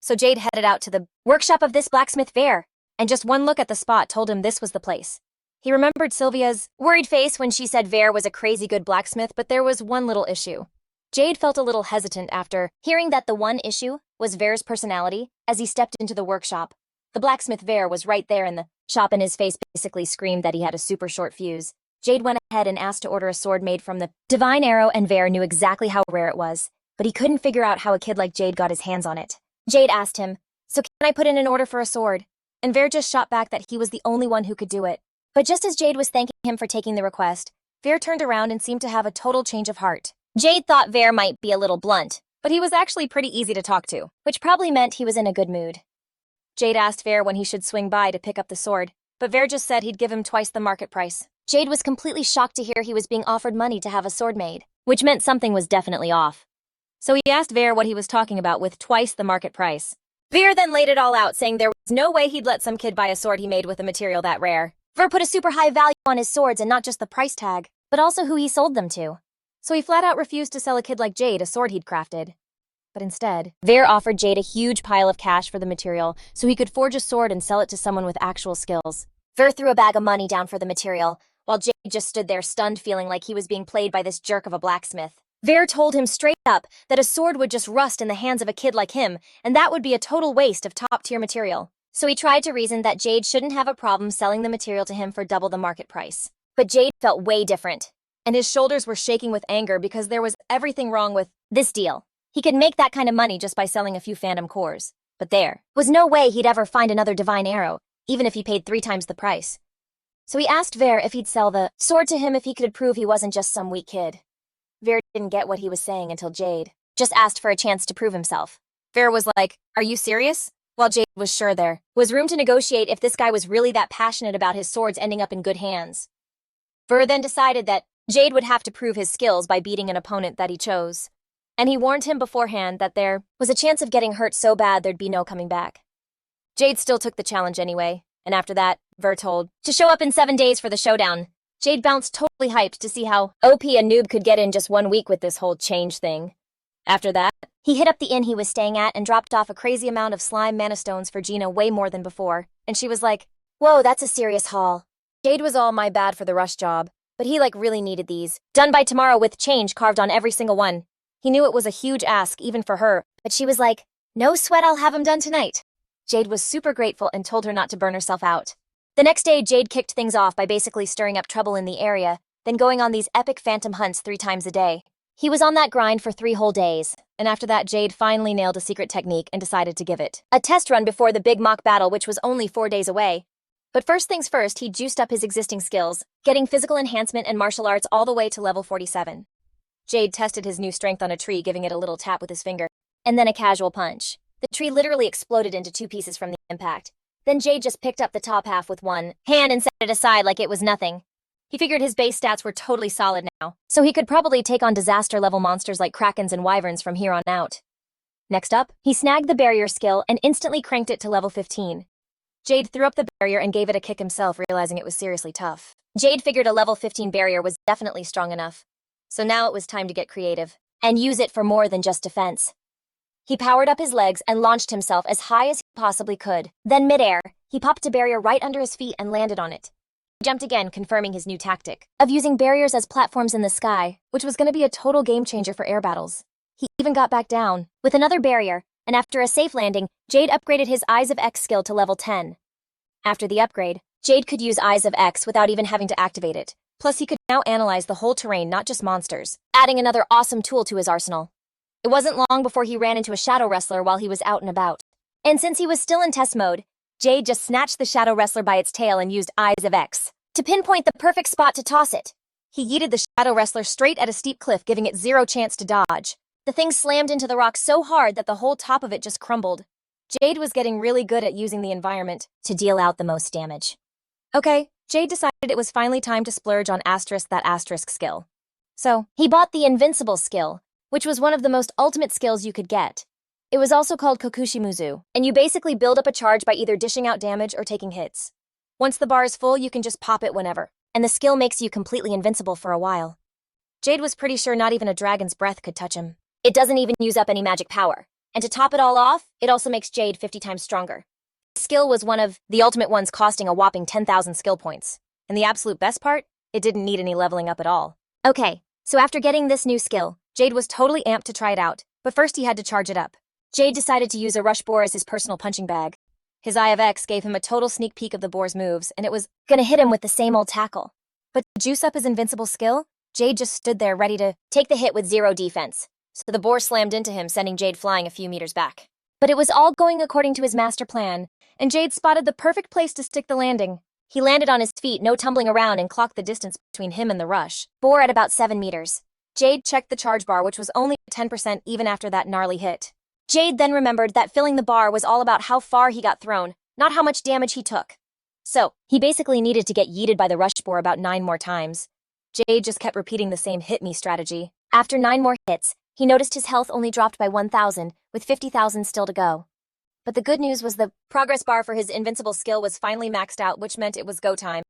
So Jade headed out to the workshop of this blacksmith Ver, and just one look at the spot told him this was the place. He remembered Sylvia's worried face when she said Ver was a crazy good blacksmith, but there was one little issue. Jade felt a little hesitant after hearing that the one issue was Ver's personality as he stepped into the workshop. The blacksmith Ver was right there in the shop and his face basically screamed that he had a super short fuse. Jade went ahead and asked to order a sword made from the divine arrow, and Ver knew exactly how rare it was, but he couldn't figure out how a kid like Jade got his hands on it. Jade asked him, "So can I put in an order for a sword?" And Ver just shot back that he was the only one who could do it. But just as Jade was thanking him for taking the request, Ver turned around and seemed to have a total change of heart. Jade thought Ver might be a little blunt, but he was actually pretty easy to talk to, which probably meant he was in a good mood. Jade asked Ver when he should swing by to pick up the sword, but Ver just said he'd give him twice the market price. Jade was completely shocked to hear he was being offered money to have a sword made, which meant something was definitely off. So he asked Ver what he was talking about with twice the market price. Ver then laid it all out, saying there was no way he'd let some kid buy a sword he made with a material that rare. Ver put a super high value on his swords, and not just the price tag, but also who he sold them to. So he flat out refused to sell a kid like Jade a sword he'd crafted. But instead, Ver offered Jade a huge pile of cash for the material so he could forge a sword and sell it to someone with actual skills. Ver threw a bag of money down for the material, while Jade just stood there stunned, feeling like he was being played by this jerk of a blacksmith. Ver told him straight up that a sword would just rust in the hands of a kid like him, and that would be a total waste of top-tier material. So he tried to reason that Jade shouldn't have a problem selling the material to him for double the market price. But Jade felt way different, and his shoulders were shaking with anger because there was everything wrong with this deal. He could make that kind of money just by selling a few phantom cores. But there was no way he'd ever find another divine arrow, even if he paid 3 times the price. So he asked Ver if he'd sell the sword to him if he could prove he wasn't just some weak kid. Ver didn't get what he was saying until Jade just asked for a chance to prove himself. Ver was like, "Are you serious?" While Jade was sure there was room to negotiate if this guy was really that passionate about his swords ending up in good hands. Ver then decided that Jade would have to prove his skills by beating an opponent that he chose. And he warned him beforehand that there was a chance of getting hurt so bad there'd be no coming back. Jade still took the challenge anyway, and after that, Ver told to show up in 7 days for the showdown. Jade bounced totally hyped to see how OP a noob could get in just 1 week with this whole change thing. After that, he hit up the inn he was staying at and dropped off a crazy amount of slime mana stones for Gina, way more than before, and she was like, "Whoa, that's a serious haul." Jade was all my bad for the rush job, but he really needed these. Done by tomorrow with change carved on every single one. He knew it was a huge ask even for her, but she was like, "No sweat, I'll have him done tonight." Jade was super grateful and told her not to burn herself out. The next day, Jade kicked things off by basically stirring up trouble in the area, then going on these epic phantom hunts 3 times a day. He was on that grind for 3 whole days, and after that, Jade finally nailed a secret technique and decided to give it a test run before the big mock battle, which was only 4 days away. But first things first, he juiced up his existing skills, getting physical enhancement and martial arts all the way to level 47. Jade tested his new strength on a tree, giving it a little tap with his finger, and then a casual punch. The tree literally exploded into 2 pieces from the impact. Then Jade just picked up the top half with one hand and set it aside like it was nothing. He figured his base stats were totally solid now, so he could probably take on disaster-level monsters like krakens and wyverns from here on out. Next up, he snagged the barrier skill and instantly cranked it to level 15. Jade threw up the barrier and gave it a kick himself, realizing it was seriously tough. Jade figured a level 15 barrier was definitely strong enough. So now it was time to get creative and use it for more than just defense. He powered up his legs and launched himself as high as he possibly could. Then midair, he popped a barrier right under his feet and landed on it. He jumped again, confirming his new tactic of using barriers as platforms in the sky, which was going to be a total game changer for air battles. He even got back down with another barrier, and after a safe landing, Jade upgraded his Eyes of X skill to level 10. After the upgrade, Jade could use Eyes of X without even having to activate it. Plus, he could now analyze the whole terrain, not just monsters, adding another awesome tool to his arsenal. It wasn't long before he ran into a shadow wrestler while he was out and about. And since he was still in test mode, Jade just snatched the shadow wrestler by its tail and used Eyes of X to pinpoint the perfect spot to toss it. He yeeted the shadow wrestler straight at a steep cliff, giving it 0 chance to dodge. The thing slammed into the rock so hard that the whole top of it just crumbled. Jade was getting really good at using the environment to deal out the most damage. Okay, Jade decided it was finally time to splurge on that asterisk skill. So, he bought the Invincible skill, which was one of the most ultimate skills you could get. It was also called Kokushimuzu, and you basically build up a charge by either dishing out damage or taking hits. Once the bar is full, you can just pop it whenever, and the skill makes you completely invincible for a while. Jade was pretty sure not even a dragon's breath could touch him. It doesn't even use up any magic power. And to top it all off, it also makes Jade 50 times stronger. The skill was one of the ultimate ones, costing a whopping 10,000 skill points. And the absolute best part? It didn't need any leveling up at all. Okay, so after getting this new skill, Jade was totally amped to try it out, but first he had to charge it up. Jade decided to use a rush boar as his personal punching bag. His Eye of X gave him a total sneak peek of the boar's moves, and it was gonna hit him with the same old tackle. But to juice up his invincible skill, Jade just stood there ready to take the hit with zero defense. So the boar slammed into him, sending Jade flying a few meters back. But it was all going according to his master plan, and Jade spotted the perfect place to stick the landing. He landed on his feet, no tumbling around, and clocked the distance between him and the rush boar at about 7 meters. Jade checked the charge bar, which was only 10% even after that gnarly hit. Jade then remembered that filling the bar was all about how far he got thrown, not how much damage he took. So, he basically needed to get yeeted by the rush boar about 9 more times. Jade just kept repeating the same hit me strategy. After 9 more hits, he noticed his health only dropped by 1,000, with 50,000 still to go. But the good news was the progress bar for his invincible skill was finally maxed out, which meant it was go time.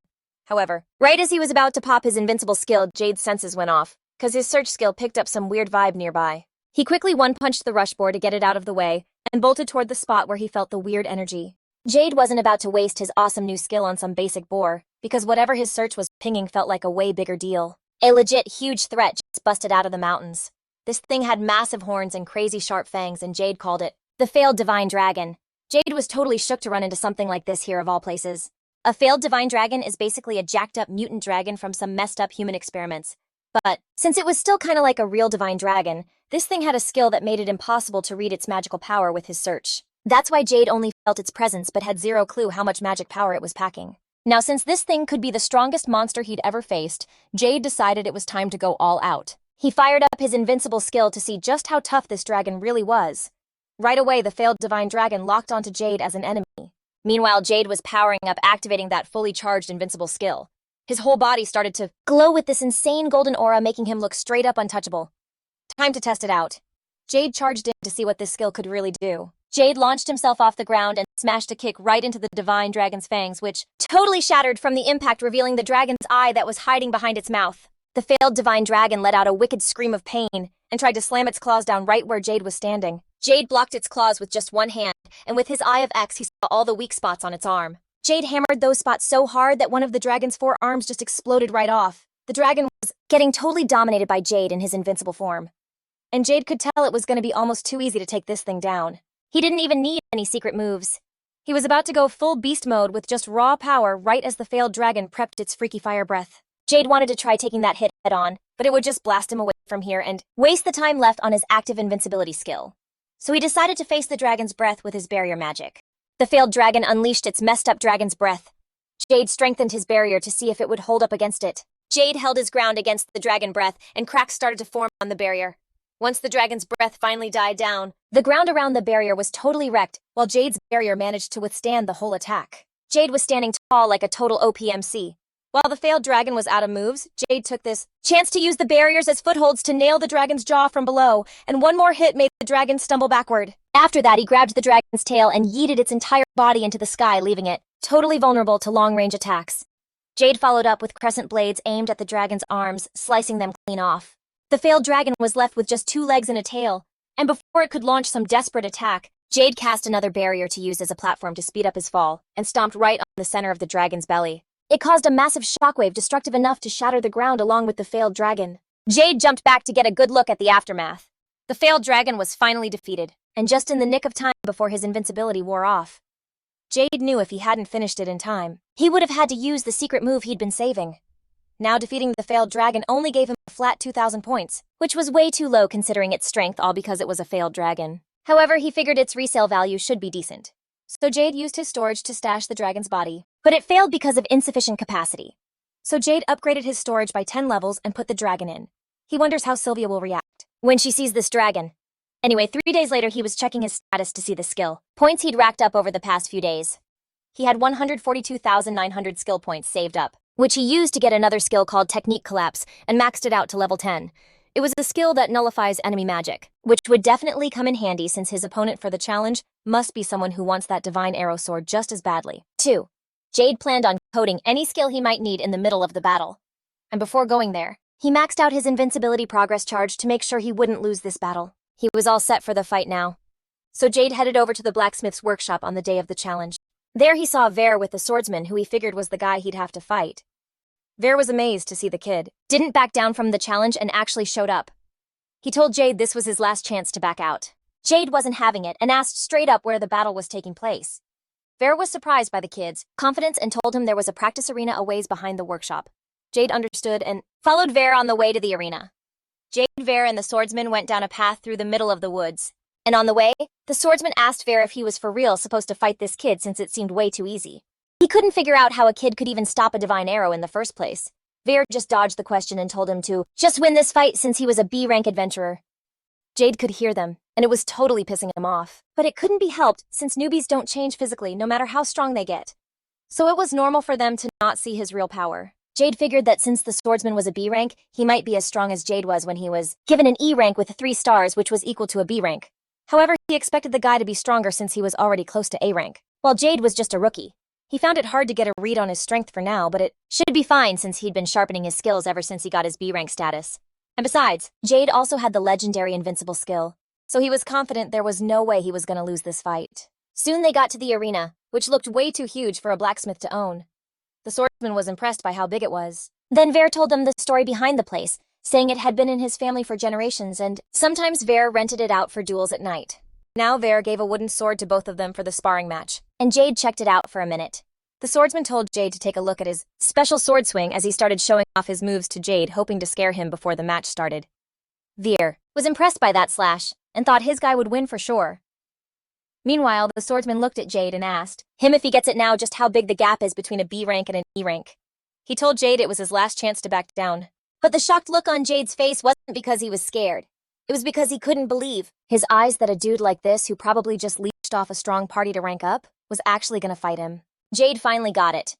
However, right as he was about to pop his invincible skill, Jade's senses went off, because his search skill picked up some weird vibe nearby. He quickly one-punched the rush boar to get it out of the way, and bolted toward the spot where he felt the weird energy. Jade wasn't about to waste his awesome new skill on some basic boar, because whatever his search was pinging felt like a way bigger deal. A legit huge threat just busted out of the mountains. This thing had massive horns and crazy sharp fangs, and Jade called it the failed divine dragon. Jade was totally shook to run into something like this here of all places. A failed divine dragon is basically a jacked up mutant dragon from some messed up human experiments. But since it was still kind of like a real divine dragon, this thing had a skill that made it impossible to read its magical power with his search. That's why Jade only felt its presence but had zero clue how much magic power it was packing. Now, since this thing could be the strongest monster he'd ever faced, Jade decided it was time to go all out. He fired up his invincible skill to see just how tough this dragon really was. Right away, the failed divine dragon locked onto Jade as an enemy. Meanwhile, Jade was powering up, activating that fully charged invincible skill. His whole body started to glow with this insane golden aura, making him look straight up untouchable. Time to test it out. Jade charged in to see what this skill could really do. Jade launched himself off the ground and smashed a kick right into the divine dragon's fangs, which totally shattered from the impact, revealing the dragon's eye that was hiding behind its mouth. The failed divine dragon let out a wicked scream of pain and tried to slam its claws down right where Jade was standing. Jade blocked its claws with just one hand, and with his Eye of X, he saw all the weak spots on its arm. Jade hammered those spots so hard that one of the dragon's 4 arms just exploded right off. The dragon was getting totally dominated by Jade in his invincible form. And Jade could tell it was going to be almost too easy to take this thing down. He didn't even need any secret moves. He was about to go full beast mode with just raw power right as the failed dragon prepped its freaky fire breath. Jade wanted to try taking that hit head on, but it would just blast him away from here and waste the time left on his active invincibility skill. So he decided to face the dragon's breath with his barrier magic. The failed dragon unleashed its messed up dragon's breath. Jade strengthened his barrier to see if it would hold up against it. Jade held his ground against the dragon breath, and cracks started to form on the barrier. Once the dragon's breath finally died down, the ground around the barrier was totally wrecked, while Jade's barrier managed to withstand the whole attack. Jade was standing tall like a total OPMC. While the failed dragon was out of moves, Jade took this chance to use the barriers as footholds to nail the dragon's jaw from below, and one more hit made the dragon stumble backward. After that, he grabbed the dragon's tail and yeeted its entire body into the sky, leaving it totally vulnerable to long-range attacks. Jade followed up with crescent blades aimed at the dragon's arms, slicing them clean off. The failed dragon was left with just 2 legs and a tail, and before it could launch some desperate attack, Jade cast another barrier to use as a platform to speed up his fall, and stomped right on the center of the dragon's belly. It caused a massive shockwave destructive enough to shatter the ground along with the failed dragon. Jade jumped back to get a good look at the aftermath. The failed dragon was finally defeated, and just in the nick of time before his invincibility wore off. Jade knew if he hadn't finished it in time, he would have had to use the secret move he'd been saving. Now defeating the failed dragon only gave him a flat 2,000 points, which was way too low considering its strength, all because it was a failed dragon. However, he figured its resale value should be decent. So Jade used his storage to stash the dragon's body, but it failed because of insufficient capacity. So Jade upgraded his storage by 10 levels and put the dragon in. He wonders how Sylvia will react when she sees this dragon. Anyway, 3 days later, he was checking his status to see the skill points he'd racked up over the past few days. He had 142,900 skill points saved up, which he used to get another skill called Technique Collapse and maxed it out to level 10. It was a skill that nullifies enemy magic, which would definitely come in handy since his opponent for the challenge must be someone who wants that divine arrow sword just as badly. 2. Jade planned on coding any skill he might need in the middle of the battle. And before going there, He maxed out his invincibility progress charge to make sure he wouldn't lose this battle. He was all set for the fight now. So Jade headed over to the blacksmith's workshop on the day of the challenge. There he saw Ver with the swordsman who he figured was the guy he'd have to fight. Ver was amazed to see the kid didn't back down from the challenge and actually showed up. He told Jade this was his last chance to back out. Jade wasn't having it and asked straight up where the battle was taking place. Ver was surprised by the kid's confidence and told him there was a practice arena a ways behind the workshop. Jade understood and followed Ver on the way to the arena. Jade, Ver, and the swordsman went down a path through the middle of the woods. And on the way, the swordsman asked Ver if he was for real supposed to fight this kid since it seemed way too easy. He couldn't figure out how a kid could even stop a divine arrow in the first place. Ver just dodged the question and told him to just win this fight since he was a B-rank adventurer. Jade could hear them, and it was totally pissing him off. But it couldn't be helped since newbies don't change physically no matter how strong they get. So it was normal for them to not see his real power. Jade figured that since the swordsman was a B rank, he might be as strong as Jade was when he was given an E rank with 3 stars, which was equal to a B rank. However, he expected the guy to be stronger since he was already close to A rank, while Jade was just a rookie. He found it hard to get a read on his strength for now, but it should be fine since he'd been sharpening his skills ever since he got his B rank status. And besides, Jade also had the legendary invincible skill, so he was confident there was no way he was going to lose this fight. Soon they got to the arena, which looked way too huge for a blacksmith to own. The swordsman was impressed by how big it was. Then Ver told them the story behind the place, saying it had been in his family for generations and sometimes Ver rented it out for duels at night. Now Ver gave a wooden sword to both of them for the sparring match, and Jade checked it out for a minute. The swordsman told Jade to take a look at his special sword swing as he started showing off his moves to Jade, hoping to scare him before the match started. Ver was impressed by that slash and thought his guy would win for sure. Meanwhile, the swordsman looked at Jade and asked him if he gets it now just how big the gap is between a B rank and an E rank. He told Jade it was his last chance to back down. But the shocked look on Jade's face wasn't because he was scared. It was because he couldn't believe his eyes that a dude like this who probably just leached off a strong party to rank up was actually gonna fight him. Jade finally got it.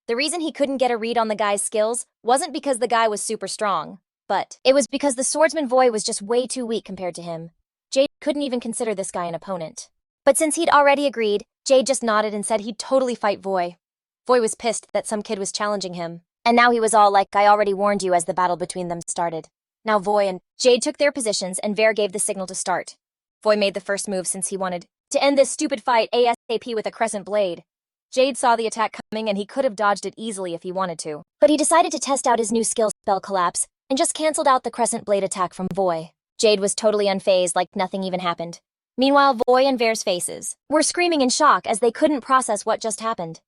The reason he couldn't get a read on the guy's skills wasn't because the guy was super strong, but it was because the swordsman Voy was just way too weak compared to him. Jade couldn't even consider this guy an opponent. But since he'd already agreed, Jade just nodded and said he'd totally fight Voy. Voy was pissed that some kid was challenging him, and now he was all like, I already warned you as the battle between them started. Now Voy and Jade took their positions and Ver gave the signal to start. Voy made the first move since he wanted to end this stupid fight ASAP with a crescent blade. Jade saw the attack coming and he could have dodged it easily if he wanted to. But he decided to test out his new skill spell Collapse and just cancelled out the crescent blade attack from Voy. Jade was totally unfazed like nothing even happened. Meanwhile, Voy and Ver's faces were screaming in shock as they couldn't process what just happened.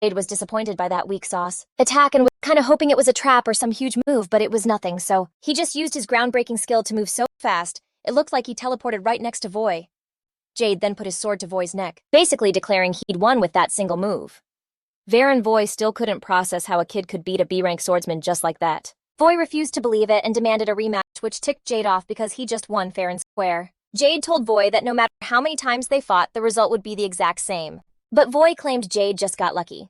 Jade was disappointed by that weak sauce attack and was kinda hoping it was a trap or some huge move, but it was nothing, so he just used his groundbreaking skill to move so fast, it looked like he teleported right next to Voy. Jade then put his sword to Voy's neck, basically declaring he'd won with that single move. Ver and Voy still couldn't process how a kid could beat a B-rank swordsman just like that. Voy refused to believe it and demanded a rematch, which ticked Jade off because he just won fair and square. Jade told Voy that no matter how many times they fought, the result would be the exact same. But Voy claimed Jade just got lucky.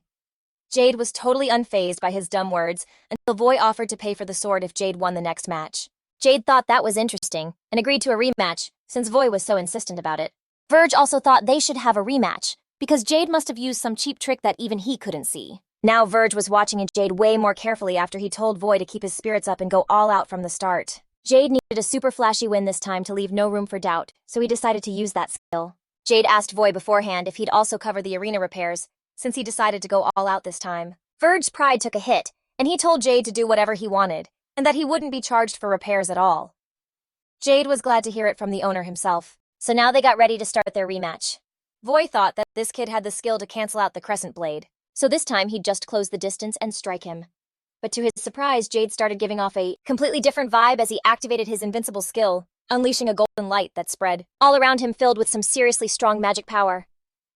Jade was totally unfazed by his dumb words until Voy offered to pay for the sword if Jade won the next match. Jade thought that was interesting and agreed to a rematch since Voy was so insistent about it. Verge also thought they should have a rematch because Jade must have used some cheap trick that even he couldn't see. Now Verge was watching Jade way more carefully after he told Voy to keep his spirits up and go all out from the start. Jade needed a super flashy win this time to leave no room for doubt, so he decided to use that skill. Jade asked Voy beforehand if he'd also cover the arena repairs, since he decided to go all out this time. Verge's pride took a hit, and he told Jade to do whatever he wanted, and that he wouldn't be charged for repairs at all. Jade was glad to hear it from the owner himself, so now they got ready to start their rematch. Voy thought that this kid had the skill to cancel out the crescent blade, so this time he'd just close the distance and strike him. But to his surprise, Jade started giving off a completely different vibe as he activated his invincible skill, unleashing a golden light that spread all around him filled with some seriously strong magic power.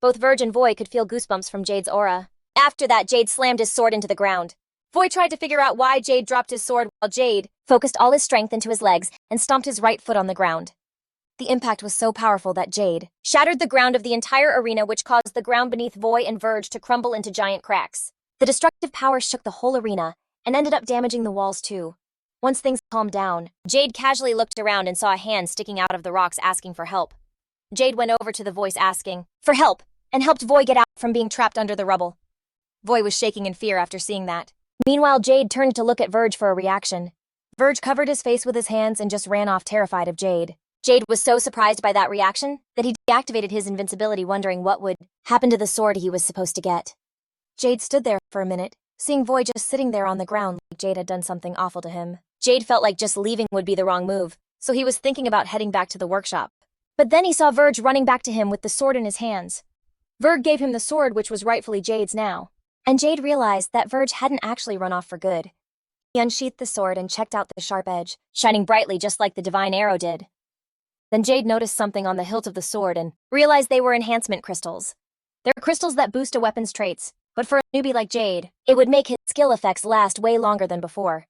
Both Verge and Voy could feel goosebumps from Jade's aura. After that, Jade slammed his sword into the ground. Voy tried to figure out why Jade dropped his sword while Jade focused all his strength into his legs and stomped his right foot on the ground. The impact was so powerful that Jade shattered the ground of the entire arena, which caused the ground beneath Voy and Verge to crumble into giant cracks. The destructive power shook the whole arena and ended up damaging the walls too. Once things calmed down, Jade casually looked around and saw a hand sticking out of the rocks asking for help. Jade went over to the voice asking for help and helped Voy get out from being trapped under the rubble. Voy was shaking in fear after seeing that. Meanwhile, Jade turned to look at Verge for a reaction. Verge covered his face with his hands and just ran off terrified of Jade. Jade was so surprised by that reaction that he deactivated his invincibility, wondering what would happen to the sword he was supposed to get. Jade stood there for a minute, seeing Voy just sitting there on the ground like Jade had done something awful to him. Jade felt like just leaving would be the wrong move, so he was thinking about heading back to the workshop. But then he saw Verge running back to him with the sword in his hands. Verge gave him the sword, which was rightfully Jade's now. And Jade realized that Verge hadn't actually run off for good. He unsheathed the sword and checked out the sharp edge, shining brightly just like the divine arrow did. Then Jade noticed something on the hilt of the sword and realized they were enhancement crystals. They're crystals that boost a weapon's traits, but for a newbie like Jade, it would make his skill effects last way longer than before.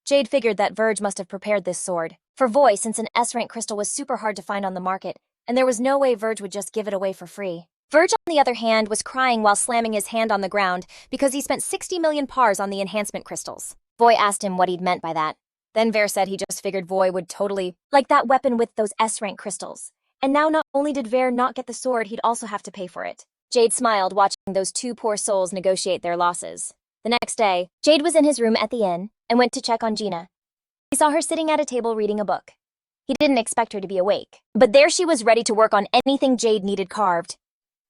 Jade figured that Verge must have prepared this sword for Voy, since an S-rank crystal was super hard to find on the market, and there was no way Verge would just give it away for free. Verge, on the other hand, was crying while slamming his hand on the ground because he spent 60 million pars on the enhancement crystals. Voy asked him what he'd meant by that. Then Ver said he just figured Voy would totally like that weapon with those S-rank crystals. And now not only did Ver not get the sword, he'd also have to pay for it. Jade smiled, watching those two poor souls negotiate their losses. The next day, Jade was in his room at the inn and went to check on Gina. He saw her sitting at a table reading a book. He didn't expect her to be awake, but there she was, ready to work on anything Jade needed carved.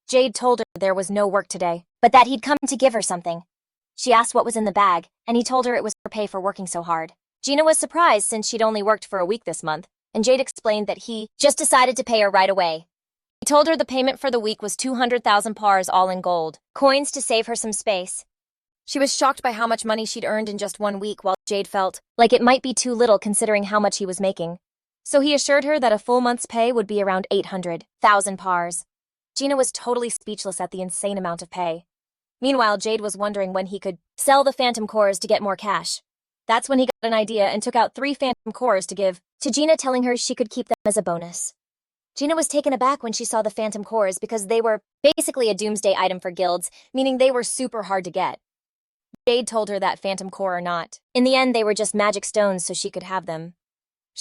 Jade told her there was no work today, but that he'd come to give her something. She asked what was in the bag, and he told her it was her pay for working so hard. Gina was surprised since she'd only worked for a week this month, and Jade explained that he just decided to pay her right away. He told her the payment for the week was 200,000 pars, all in gold, coins to save her some space. She was shocked by how much money she'd earned in just 1 week, while Jade felt like it might be too little considering how much he was making. So he assured her that a full month's pay would be around 800,000 pars. Gina was totally speechless at the insane amount of pay. Meanwhile, Jade was wondering when he could sell the phantom cores to get more cash. That's when he got an idea and took out 3 phantom cores to give to Gina, telling her she could keep them as a bonus. Gina was taken aback when she saw the phantom cores because they were basically a doomsday item for guilds, meaning they were super hard to get. Jade told her that phantom core or not, in the end they were just magic stones so she could have them.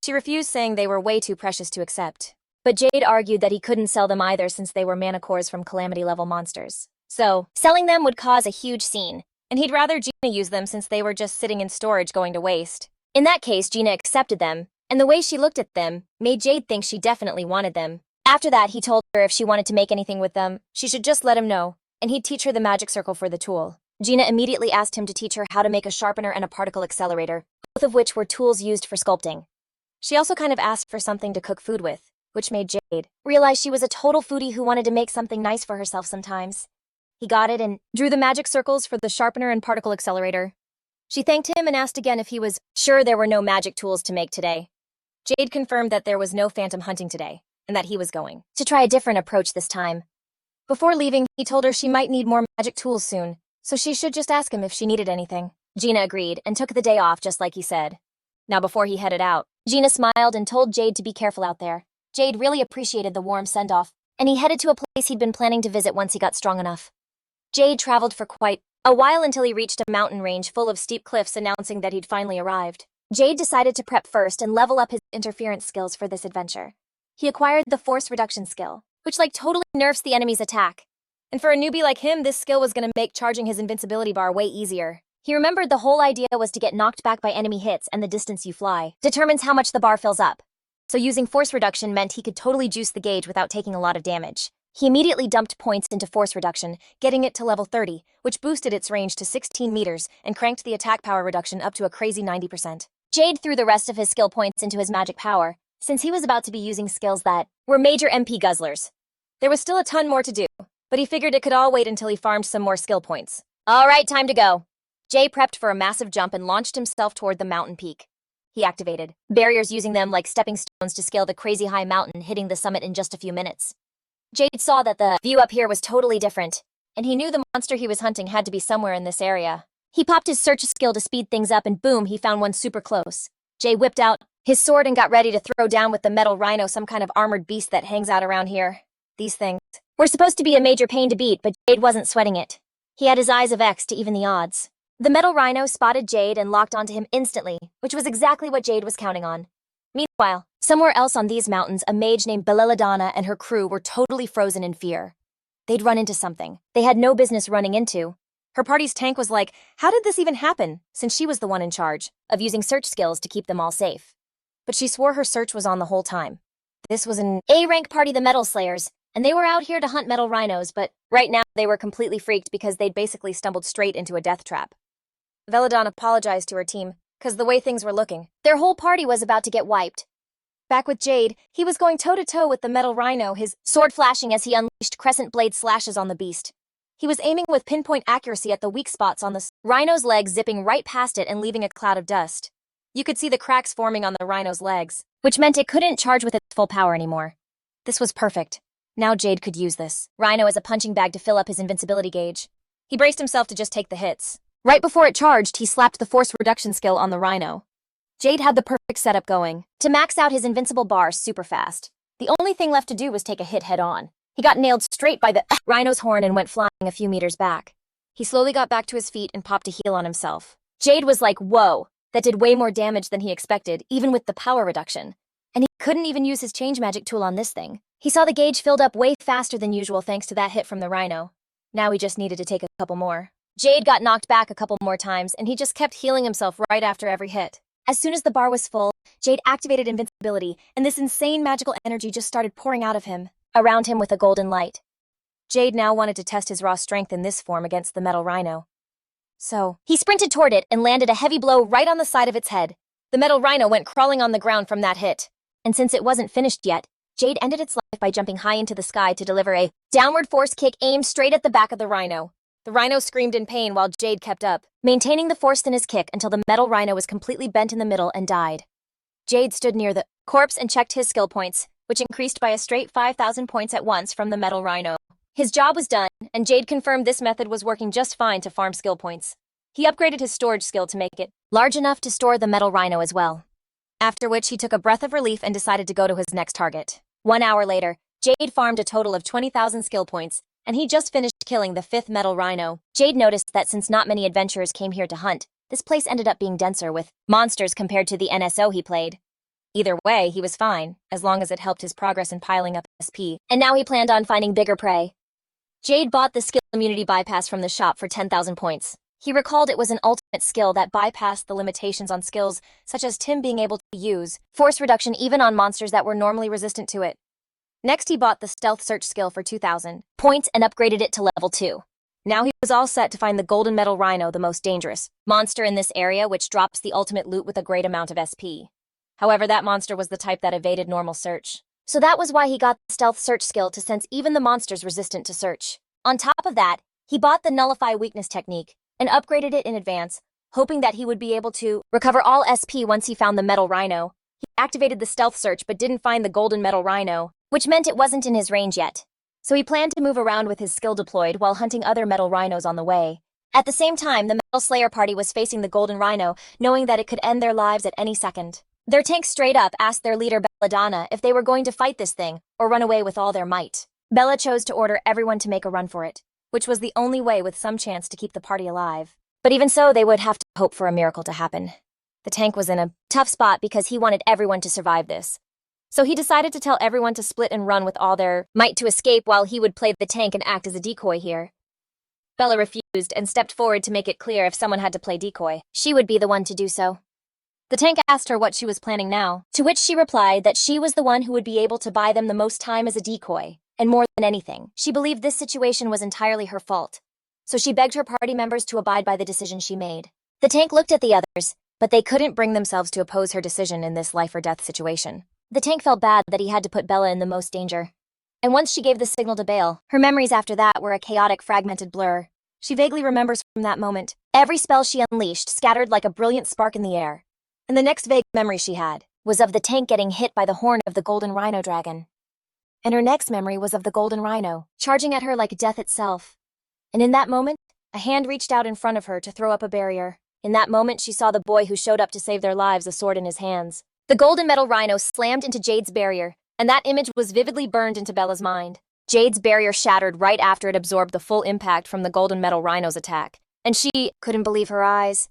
She refused, saying they were way too precious to accept. But Jade argued that he couldn't sell them either since they were mana cores from calamity-level monsters. So, selling them would cause a huge scene, and he'd rather Gina use them since they were just sitting in storage going to waste. In that case, Gina accepted them, and the way she looked at them made Jade think she definitely wanted them. After that, he told her if she wanted to make anything with them, she should just let him know, and he'd teach her the magic circle for the tool. Gina immediately asked him to teach her how to make a sharpener and a particle accelerator, both of which were tools used for sculpting. She also kind of asked for something to cook food with, which made Jade realize she was a total foodie who wanted to make something nice for herself sometimes. He got it and drew the magic circles for the sharpener and particle accelerator. She thanked him and asked again if he was sure there were no magic tools to make today. Jade confirmed that there was no phantom hunting today, and that he was going to try a different approach this time. Before leaving, he told her she might need more magic tools soon, so she should just ask him if she needed anything. Gina agreed and took the day off just like he said. Now before he headed out, Gina smiled and told Jade to be careful out there. Jade really appreciated the warm send-off, and he headed to a place he'd been planning to visit once he got strong enough. Jade traveled for quite a while until he reached a mountain range full of steep cliffs, announcing that he'd finally arrived. Jade decided to prep first and level up his interference skills for this adventure. He acquired the force reduction skill, which totally nerfs the enemy's attack. And for a newbie like him, this skill was gonna make charging his invincibility bar way easier. He remembered the whole idea was to get knocked back by enemy hits, and the distance you fly determines how much the bar fills up. So using force reduction meant he could totally juice the gauge without taking a lot of damage. He immediately dumped points into force reduction, getting it to level 30, which boosted its range to 16 meters and cranked the attack power reduction up to a crazy 90%. Jade threw the rest of his skill points into his magic power, since he was about to be using skills that were major MP guzzlers. There was still a ton more to do, but he figured it could all wait until he farmed some more skill points. All right, time to go. Jay prepped for a massive jump and launched himself toward the mountain peak. He activated barriers, using them like stepping stones to scale the crazy high mountain, hitting the summit in just a few minutes. Jade saw that the view up here was totally different, and he knew the monster he was hunting had to be somewhere in this area. He popped his search skill to speed things up, and boom, he found one super close. Jay whipped out his sword and got ready to throw down with the metal rhino, some kind of armored beast that hangs out around here. These things were supposed to be a major pain to beat, but Jade wasn't sweating it. He had his eyes of X to even the odds. The metal rhino spotted Jade and locked onto him instantly, which was exactly what Jade was counting on. Meanwhile, somewhere else on these mountains, a mage named Belladonna and her crew were totally frozen in fear. They'd run into something they had no business running into. Her party's tank was like, how did this even happen, since she was the one in charge of using search skills to keep them all safe. But she swore her search was on the whole time. This was an A-rank party, the Metal Slayers, and they were out here to hunt metal rhinos, but right now they were completely freaked because they'd basically stumbled straight into a death trap. Veladon apologized to her team, because the way things were looking, their whole party was about to get wiped. Back with Jade, he was going toe-to-toe with the metal rhino, his sword flashing as he unleashed crescent blade slashes on the beast. He was aiming with pinpoint accuracy at the weak spots on the rhino's legs, zipping right past it and leaving a cloud of dust. You could see the cracks forming on the rhino's legs, which meant it couldn't charge with its full power anymore. This was perfect. Now Jade could use this rhino as a punching bag to fill up his invincibility gauge. He braced himself to just take the hits. Right before it charged, he slapped the force reduction skill on the rhino. Jade had the perfect setup going to max out his invincible bar super fast. The only thing left to do was take a hit head on. He got nailed straight by the rhino's horn and went flying a few meters back. He slowly got back to his feet and popped a heal on himself. Jade was like, whoa, that did way more damage than he expected, even with the power reduction. And he couldn't even use his change magic tool on this thing. He saw the gauge filled up way faster than usual thanks to that hit from the rhino. Now he just needed to take a couple more. Jade got knocked back a couple more times, and he just kept healing himself right after every hit. As soon as the bar was full, Jade activated invincibility, and this insane magical energy just started pouring out of him, around him with a golden light. Jade now wanted to test his raw strength in this form against the metal rhino. So, he sprinted toward it and landed a heavy blow right on the side of its head. The metal rhino went crawling on the ground from that hit. And since it wasn't finished yet, Jade ended its life by jumping high into the sky to deliver a downward force kick aimed straight at the back of the rhino. The rhino screamed in pain while Jade kept up, maintaining the force in his kick until the metal rhino was completely bent in the middle and died. Jade stood near the corpse and checked his skill points, which increased by a straight 5,000 points at once from the metal rhino. His job was done, and Jade confirmed this method was working just fine to farm skill points. He upgraded his storage skill to make it large enough to store the metal rhino as well. After which he took a breath of relief and decided to go to his next target. 1 hour later, Jade farmed a total of 20,000 skill points, and he just finished killing the 5th metal rhino. Jade noticed that since not many adventurers came here to hunt, this place ended up being denser with monsters compared to the NSO he played. Either way, he was fine, as long as it helped his progress in piling up SP, and now he planned on finding bigger prey. Jade bought the skill immunity bypass from the shop for 10,000 points. He recalled it was an ultimate skill that bypassed the limitations on skills, such as Tim being able to use force reduction even on monsters that were normally resistant to it. Next, he bought the stealth search skill for 2,000 points and upgraded it to level 2. Now he was all set to find the golden metal rhino, the most dangerous monster in this area, which drops the ultimate loot with a great amount of SP. However, that monster was the type that evaded normal search. So that was why he got the stealth search skill to sense even the monsters resistant to search. On top of that, he bought the nullify weakness technique and upgraded it in advance, hoping that he would be able to recover all SP once he found the metal rhino. He activated the stealth search but didn't find the golden metal rhino, which meant it wasn't in his range yet. So he planned to move around with his skill deployed while hunting other metal rhinos on the way. At the same time, the Metal Slayer party was facing the golden rhino, knowing that it could end their lives at any second. Their tank straight up asked their leader Belladonna if they were going to fight this thing or run away with all their might. Bella chose to order everyone to make a run for it, which was the only way with some chance to keep the party alive. But even so, they would have to hope for a miracle to happen. The tank was in a tough spot because he wanted everyone to survive this. So he decided to tell everyone to split and run with all their might to escape while he would play the tank and act as a decoy here. Bella refused and stepped forward to make it clear if someone had to play decoy, she would be the one to do so. The tank asked her what she was planning now, to which she replied that she was the one who would be able to buy them the most time as a decoy, and more than anything, she believed this situation was entirely her fault. So she begged her party members to abide by the decision she made. The tank looked at the others, but they couldn't bring themselves to oppose her decision in this life or death situation. The tank felt bad that he had to put Bella in the most danger. And once she gave the signal to bail, her memories after that were a chaotic, fragmented blur. She vaguely remembers from that moment, every spell she unleashed scattered like a brilliant spark in the air. And the next vague memory she had was of the tank getting hit by the horn of the golden rhino dragon. And her next memory was of the golden rhino, charging at her like death itself. And in that moment, a hand reached out in front of her to throw up a barrier. In that moment, she saw the boy who showed up to save their lives, a sword in his hands. The golden metal rhino slammed into Jade's barrier, and that image was vividly burned into Bella's mind. Jade's barrier shattered right after it absorbed the full impact from the golden metal rhino's attack, and she couldn't believe her eyes.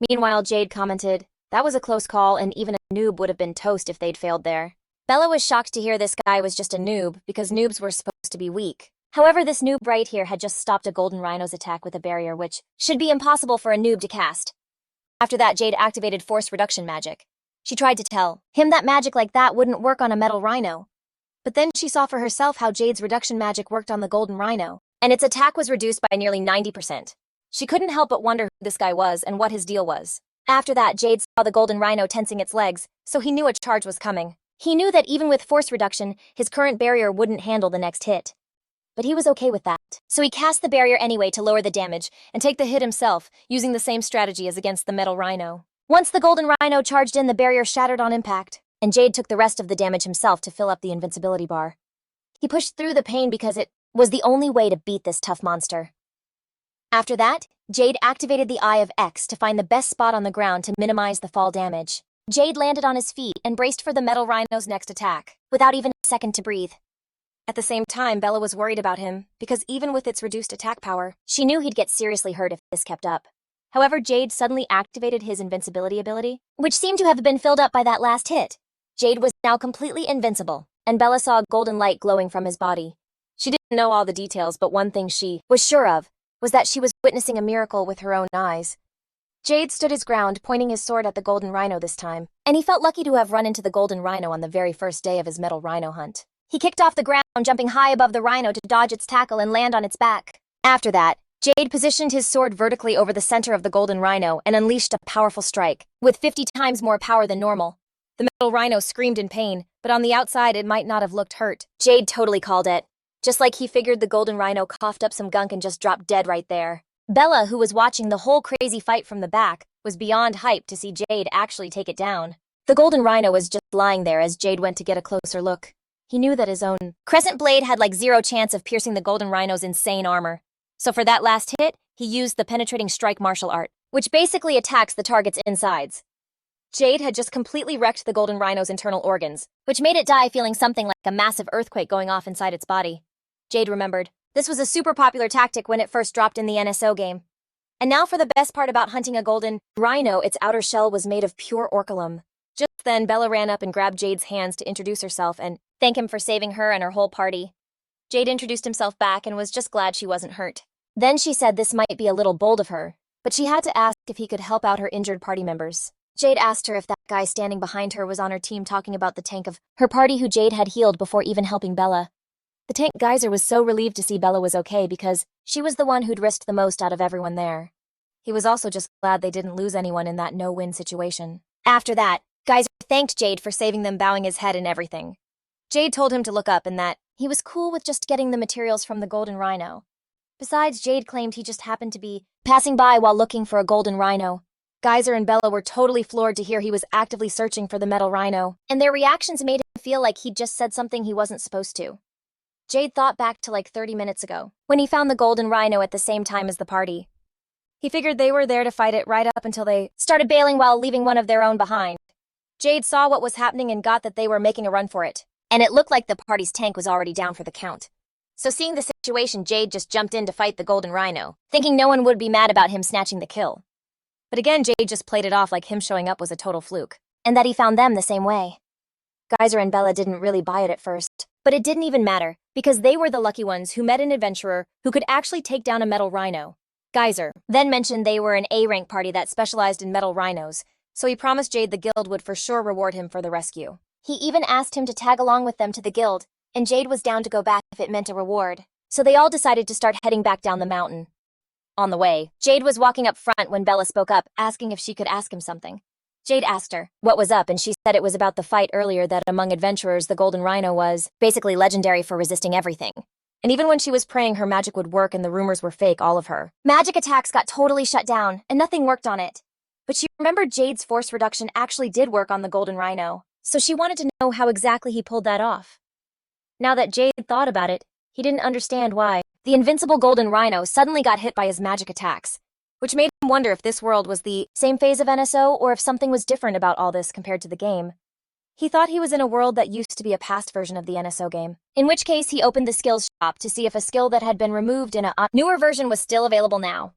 Meanwhile, Jade commented, "That was a close call, and even a noob would have been toast if they'd failed there." Bella was shocked to hear this guy was just a noob, because noobs were supposed to be weak. However, this noob right here had just stopped a golden rhino's attack with a barrier which should be impossible for a noob to cast. After that, Jade activated force reduction magic. She tried to tell him that magic like that wouldn't work on a metal rhino. But then she saw for herself how Jade's reduction magic worked on the golden rhino, and its attack was reduced by nearly 90%. She couldn't help but wonder who this guy was and what his deal was. After that, Jade saw the golden rhino tensing its legs, so he knew a charge was coming. He knew that even with force reduction, his current barrier wouldn't handle the next hit. But he was okay with that, so he cast the barrier anyway to lower the damage and take the hit himself, using the same strategy as against the metal rhino. Once the golden rhino charged in, the barrier shattered on impact, and Jade took the rest of the damage himself to fill up the invincibility bar. He pushed through the pain because it was the only way to beat this tough monster. After that, Jade activated the Eye of X to find the best spot on the ground to minimize the fall damage. Jade landed on his feet and braced for the metal rhino's next attack, without even a second to breathe. At the same time, Bella was worried about him, because even with its reduced attack power, she knew he'd get seriously hurt if this kept up. However, Jade suddenly activated his invincibility ability, which seemed to have been filled up by that last hit. Jade was now completely invincible, and Bella saw a golden light glowing from his body. She didn't know all the details, but one thing she was sure of was that she was witnessing a miracle with her own eyes. Jade stood his ground, pointing his sword at the golden rhino this time, and he felt lucky to have run into the golden rhino on the very first day of his metal rhino hunt. He kicked off the ground, jumping high above the rhino to dodge its tackle and land on its back. After that, Jade positioned his sword vertically over the center of the golden rhino and unleashed a powerful strike, with 50 times more power than normal. The metal rhino screamed in pain, but on the outside it might not have looked hurt. Jade totally called it. Just like he figured, the golden rhino coughed up some gunk and just dropped dead right there. Bella, who was watching the whole crazy fight from the back, was beyond hyped to see Jade actually take it down. The golden rhino was just lying there as Jade went to get a closer look. He knew that his own crescent blade had like zero chance of piercing the golden rhino's insane armor. So for that last hit, he used the penetrating strike martial art, which basically attacks the target's insides. Jade had just completely wrecked the golden rhino's internal organs, which made it die feeling something like a massive earthquake going off inside its body. Jade remembered. This was a super popular tactic when it first dropped in the NSO game. And now for the best part about hunting a golden rhino, its outer shell was made of pure orcolum. Just then, Bella ran up and grabbed Jade's hands to introduce herself and thank him for saving her and her whole party. Jade introduced himself back and was just glad she wasn't hurt. Then she said this might be a little bold of her, but she had to ask if he could help out her injured party members. Jade asked her if that guy standing behind her was on her team, talking about the tank of her party who Jade had healed before even helping Bella. The tank geyser was so relieved to see Bella was okay because she was the one who'd risked the most out of everyone there. He was also just glad they didn't lose anyone in that no-win situation. After that, Geyser thanked Jade for saving them, bowing his head and everything. Jade told him to look up and that he was cool with just getting the materials from the golden rhino. Besides, Jade claimed he just happened to be passing by while looking for a golden rhino. Geyser and Bella were totally floored to hear he was actively searching for the metal rhino, and their reactions made him feel like he'd just said something he wasn't supposed to. Jade thought back to like 30 minutes ago, when he found the golden rhino at the same time as the party. He figured they were there to fight it right up until they started bailing while leaving one of their own behind. Jade saw what was happening and got that they were making a run for it, and it looked like the party's tank was already down for the count. So seeing the situation, Jade just jumped in to fight the golden rhino, thinking no one would be mad about him snatching the kill. But again, Jade just played it off like him showing up was a total fluke, and that he found them the same way. Geyser and Bella didn't really buy it at first, but it didn't even matter, because they were the lucky ones who met an adventurer who could actually take down a metal rhino. Geyser then mentioned they were an A-rank party that specialized in metal rhinos, so he promised Jade the guild would for sure reward him for the rescue. He even asked him to tag along with them to the guild, and Jade was down to go back if it meant a reward. So they all decided to start heading back down the mountain. On the way, Jade was walking up front when Bella spoke up, asking if she could ask him something. Jade asked her what was up, and she said it was about the fight earlier, that among adventurers the golden rhino was basically legendary for resisting everything. And even when she was praying her magic would work and the rumors were fake, all of her magic attacks got totally shut down, and nothing worked on it. But she remembered Jade's force reduction actually did work on the golden rhino, so she wanted to know how exactly he pulled that off. Now that Jade thought about it, he didn't understand why the invincible golden rhino suddenly got hit by his magic attacks, which made him wonder if this world was the same phase of NSO or if something was different about all this compared to the game. He thought he was in a world that used to be a past version of the NSO game, in which case he opened the skills shop to see if a skill that had been removed in a newer version was still available now.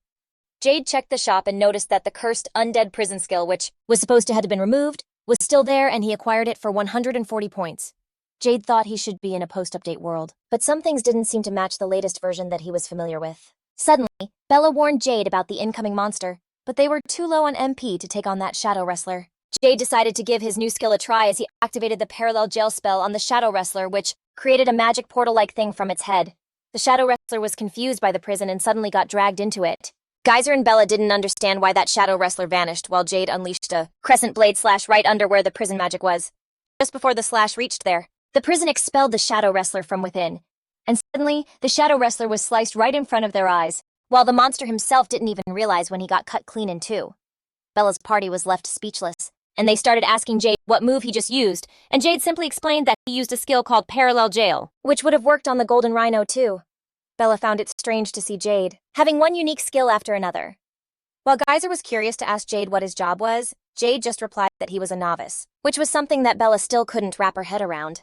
Jade checked the shop and noticed that the cursed undead prison skill, which was supposed to have been removed, was still there, and he acquired it for 140 points. Jade thought he should be in a post-update world, but some things didn't seem to match the latest version that he was familiar with. Suddenly, Bella warned Jade about the incoming monster, but they were too low on MP to take on that shadow wrestler. Jade decided to give his new skill a try as he activated the parallel jail spell on the shadow wrestler, which created a magic portal-like thing from its head. The shadow wrestler was confused by the prison and suddenly got dragged into it. Geyser and Bella didn't understand why that shadow wrestler vanished while Jade unleashed a crescent blade slash right under where the prison magic was. Just before the slash reached there, the prison expelled the shadow wrestler from within. And suddenly, the shadow wrestler was sliced right in front of their eyes, while the monster himself didn't even realize when he got cut clean in two. Bella's party was left speechless, and they started asking Jade what move he just used, and Jade simply explained that he used a skill called Parallel Jail, which would have worked on the Golden Rhino too. Bella found it strange to see Jade having one unique skill after another. While Geyser was curious to ask Jade what his job was, Jade just replied that he was a novice, which was something that Bella still couldn't wrap her head around.